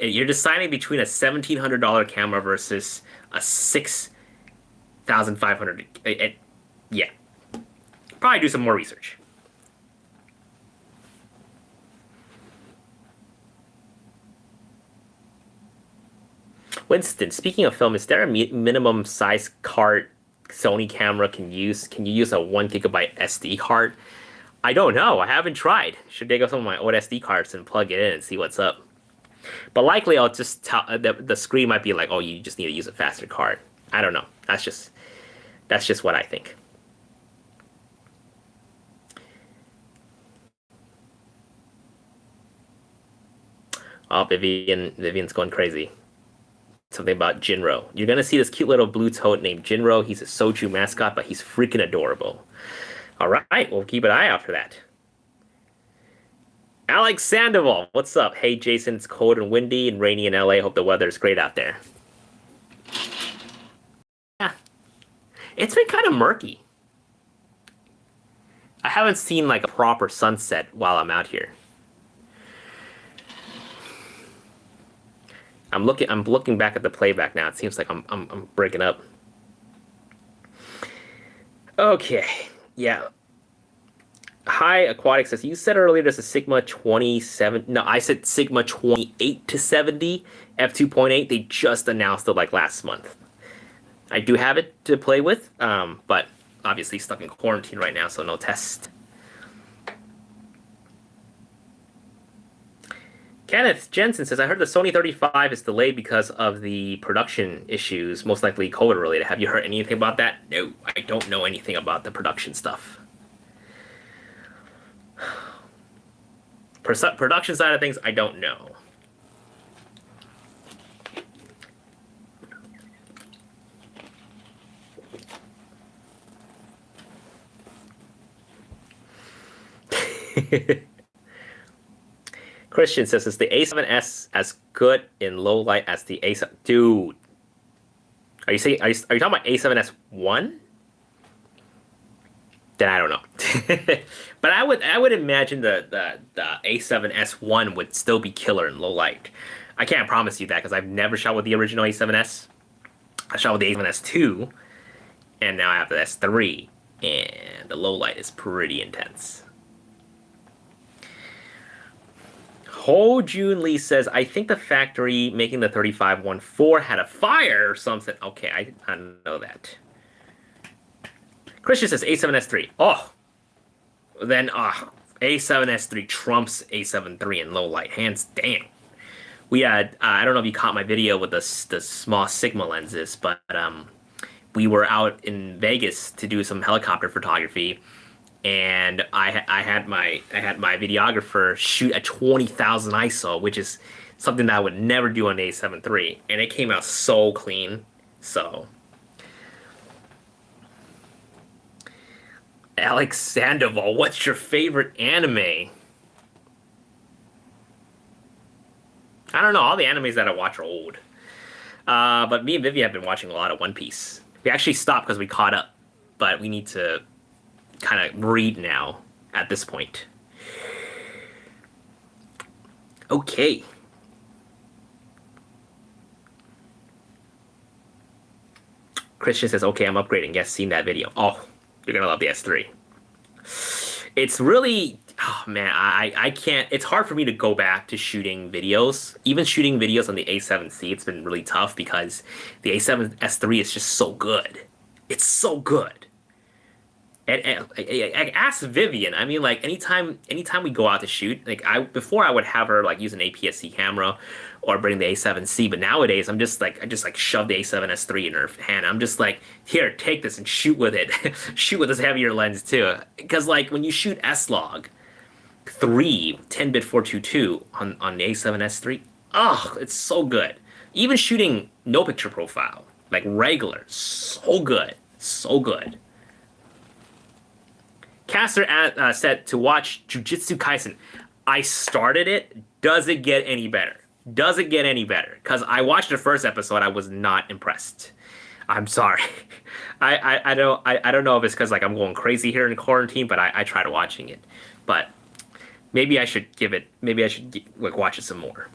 You're deciding between a $1,700 camera versus a $6,500. Yeah, probably do some more research. Winston, speaking of film, is there a minimum size card Sony camera can use? Can you use a 1 GB SD card? I don't know. I haven't tried. Should dig up some of my old SD cards and plug it in and see what's up? But likely I'll just tell the screen might be like, oh, you just need to use a faster card. I don't know. That's just what I think. Oh, Vivian's going crazy. Something about Jinro. You're gonna see this cute little blue toad named Jinro. He's a Soju mascot, but he's freaking adorable. All right, we'll keep an eye out for that. Alex Sandoval, what's up? Hey, Jason, it's cold and windy and rainy in LA. Hope the weather is great out there. Yeah, it's been kind of murky. I haven't seen like a proper sunset while I'm out here. I'm looking back at the playback now. It seems like I'm breaking up. Okay, yeah. Hi, Aquatic says, you said earlier there's a Sigma 27. No, I said Sigma 28 to 70 f2.8. They just announced it like last month. I do have it to play with, but obviously stuck in quarantine right now, so no test. Kenneth Jensen says, I heard the Sony 35 is delayed because of the production issues, most likely COVID related. Have you heard anything about that? No, I don't know anything about the production stuff. Production side of things, I don't know. Christian says, is the A7S as good in low light as the A7? Dude, are you talking about A7S1? Then I don't know. But I would imagine the A7S1 would still be killer in low light. I can't promise you that because I've never shot with the original A7S. I shot with the A7S2, and now I have the S3, and the low light is pretty intense. Ho Jun Lee says, I think the factory making the 3514 had a fire or something. Okay, I did not know that. Christian says A7S3. Oh, then A7S3 trumps A7 III in low light, hands down. We had I don't know if you caught my video with the small Sigma lenses, but we were out in Vegas to do some helicopter photography, and I had my videographer shoot at 20,000 ISO, which is something that I would never do on the A7 III, and it came out so clean. So. Alex Sandoval, what's your favorite anime? I don't know. All the animes that I watch are old. But me and Vivian have been watching a lot of One Piece. We actually stopped because we caught up, but we need to kind of read now at this point. Okay. Christian says, okay, I'm upgrading. Yes, seen that video. Oh, you're going to love the S3. It's really, oh man, I can't, it's hard for me to go back to shooting videos. Even shooting videos on the A7C, it's been really tough because the A7S3 is just so good. It's so good. And I asked Vivian, I mean, like, anytime we go out to shoot, like, before I would have her, like, use an APS-C camera or bring the A7C, but nowadays, I just shove the A7S3 in her hand. I'm just like, here, take this and shoot with it. Shoot with this heavier lens, too. Because, like, when you shoot S-Log 3, 10-bit 422 on the A7S3, oh, it's so good. Even shooting no picture profile, like, regular, so good. So good. Caster said to watch Jujutsu Kaisen. I started it. Does it get any better? Does it get any better? Because I watched the first episode. I was not impressed. I'm sorry. I don't know if it's because like I'm going crazy here in quarantine, but I tried watching it. But maybe I should give it. Maybe I should watch it some more.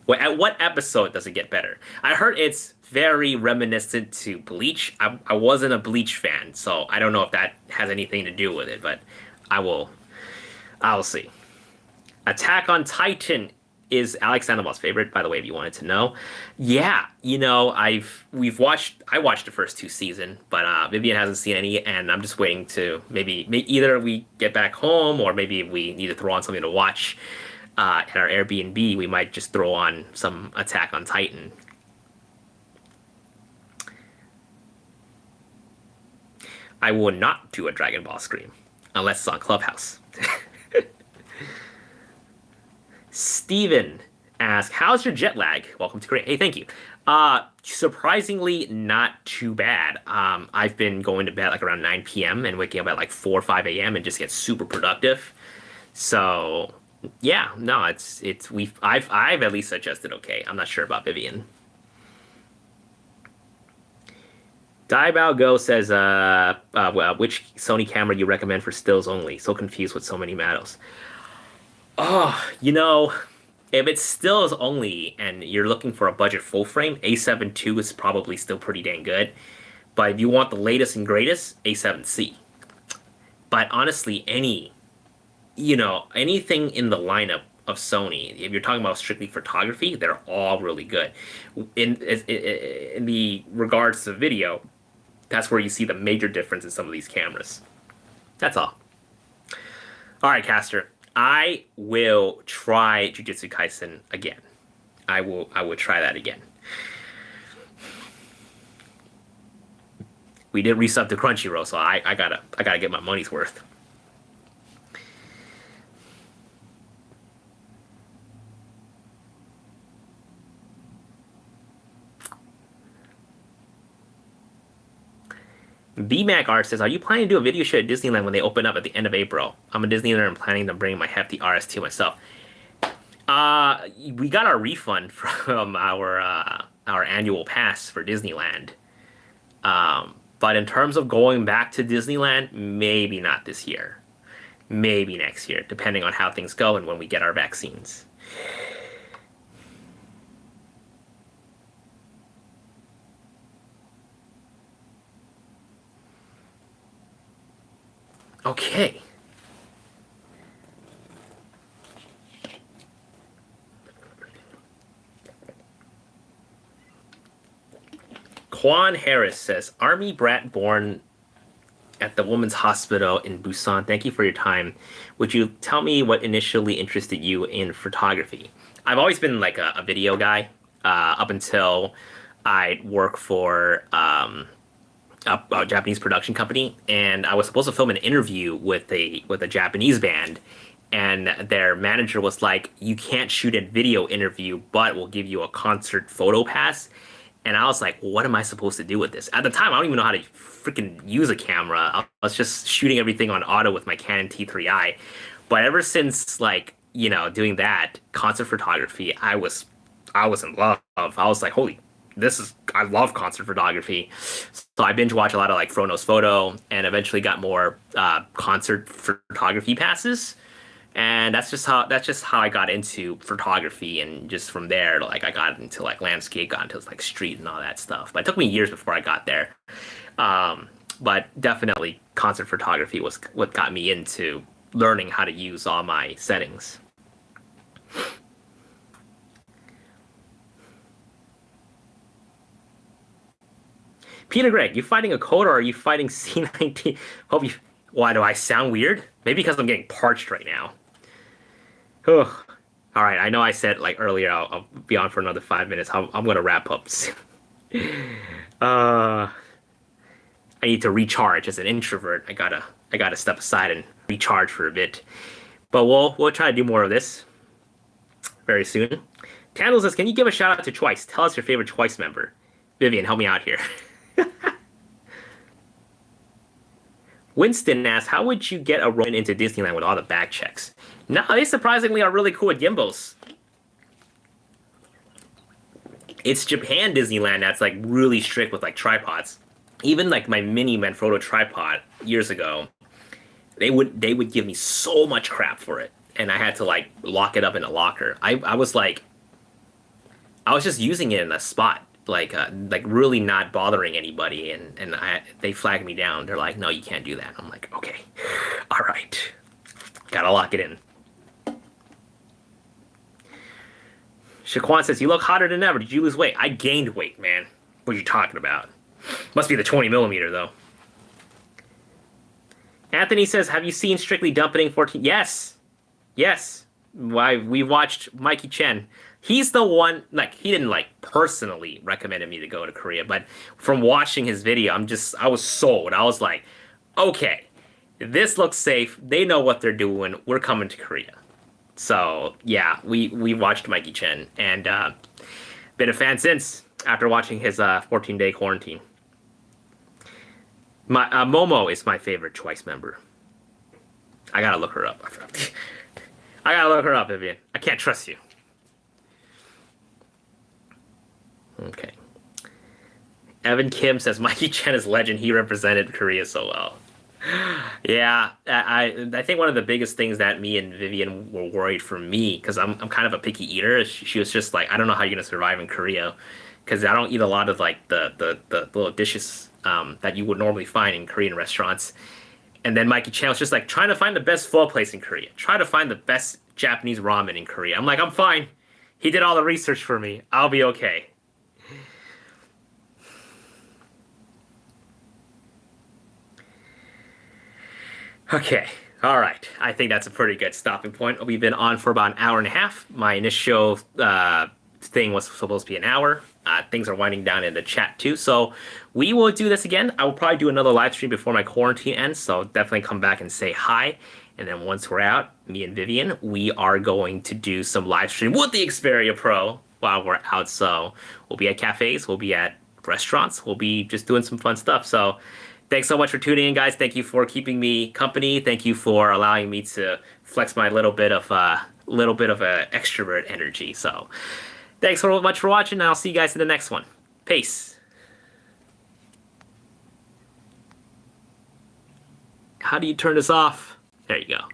At what episode does it get better? I heard it's very reminiscent to Bleach. I wasn't a Bleach fan, so I don't know if that has anything to do with it, but I'll see. Attack on Titan is Alex Sandoval's favorite, by the way, if you wanted to know. Yeah, you know, I watched the first 2 seasons, but Vivian hasn't seen any, and I'm just waiting to maybe either we get back home or maybe we need to throw on something to watch. At our Airbnb, we might just throw on some Attack on Titan. I will not do a Dragon Ball stream unless it's on Clubhouse. Steven asks, how's your jet lag? Welcome to Korea. Hey, thank you. Surprisingly not too bad. I've been going to bed like around 9 p.m. and waking up at like 4 or 5 a.m. and just get super productive. So yeah, no, I've at least adjusted okay. I'm not sure about Vivian. Diebao Go says, well, which Sony camera you recommend for stills only? So confused with so many models. Oh, you know, if it's stills only and you're looking for a budget full frame, A7 II is probably still pretty dang good. But if you want the latest and greatest, A7C. But honestly, anything in the lineup of Sony, if you're talking about strictly photography, they're all really good. In the regards to video, that's where you see the major difference in some of these cameras. That's all. All right, Caster. I will try Jujutsu Kaisen again. I will try that again. We did resub to Crunchyroll, so I gotta get my money's worth. BMAC Art says, "Are you planning to do a video show at Disneyland when they open up at the end of April? I'm a Disneylander and planning to bring my hefty RS2 myself." We got our refund from our annual pass for Disneyland. But in terms of going back to Disneyland, maybe not this year. Maybe next year, depending on how things go and when we get our vaccines. Okay. Quan Harris says, Army brat born at the women's hospital in Busan. Thank you for your time. Would you tell me what initially interested you in photography? I've always been like a video guy up until I work for a Japanese production company, and I was supposed to film an interview with a Japanese band, and their manager was like, "You can't shoot a video interview, but we'll give you a concert photo pass." And I was like, "What am I supposed to do with this?" At the time, I don't even know how to freaking use a camera. I was just shooting everything on auto with my Canon T3i. But ever since like, doing that concert photography, I was in love. I was like, holy, I love concert photography. So I binge watch a lot of like Frono's Photo and eventually got more concert photography passes. And that's just how I got into photography, and just from there, like I got into like landscape, got into like street and all that stuff. But it took me years before I got there. But definitely concert photography was what got me into learning how to use all my settings. Peter Greg, you fighting a cold or are you fighting C19? Hope you. Why do I sound weird? Maybe because I'm getting parched right now. Ugh. All right, I know I said like earlier I'll be on for another 5 minutes. I'm gonna wrap up soon. Uh, I need to recharge as an introvert. I gotta step aside and recharge for a bit. But we'll try to do more of this very soon. Candle says, "Can you give a shout out to Twice? Tell us your favorite Twice member." Vivian, help me out here. Winston asks, "How would you get a run into Disneyland with all the bag checks?" No, they surprisingly are really cool with gimbals. It's Japan Disneyland that's like really strict with like tripods. Even like my mini Manfrotto tripod years ago, they would give me so much crap for it, and I had to like lock it up in a locker. I was just using it in a spot, like really not bothering anybody, and they flagged me down. They're like, "No, you can't do that." I'm like, "Okay, all right, gotta lock it in." Shaquan says, "You look hotter than ever. Did you lose weight?" I gained weight, man. What are you talking about? Must be the 20 millimeter though. Anthony says, "Have you seen Strictly Dumping 14?" Yes, yes. Why we watched Mikey Chen. He's the one, like he didn't like personally recommended me to go to Korea, but from watching his video, I was sold. I was like, okay, this looks safe. They know what they're doing. We're coming to Korea. So yeah, we watched Mikey Chen and been a fan since after watching his 14-day quarantine. My Momo is my favorite Twice member. I gotta look her up. I gotta look her up, Vivian. I can't trust you. Okay. Evan Kim says Mikey Chen is legend. He represented Korea so well. Yeah, I think one of the biggest things that me and Vivian were worried for me, because I'm kind of a picky eater. She was just like, I don't know how you're gonna survive in Korea, because I don't eat a lot of like the little dishes that you would normally find in Korean restaurants. And then Mikey Chan was just like trying to find the best pho place in Korea. Try to find the best Japanese ramen in Korea. I'm like, I'm fine. He did all the research for me. I'll be okay. Okay. All right, I think that's a pretty good stopping point. We've been on for about an hour and a half. My initial thing was supposed to be an hour. Things are winding down in the chat too, so we will do this again. I will probably do another live stream before my quarantine ends, so definitely come back and say hi. And then once we're out, me and Vivian, we are going to do some live stream with the Xperia Pro while we're out. So we'll be at cafes, we'll be at restaurants, we'll be just doing some fun stuff. So thanks so much for tuning in, guys. Thank you for keeping me company. Thank you for allowing me to flex my little bit of extrovert energy. So thanks so much for watching, and I'll see you guys in the next one. Peace. How do you turn this off? There you go.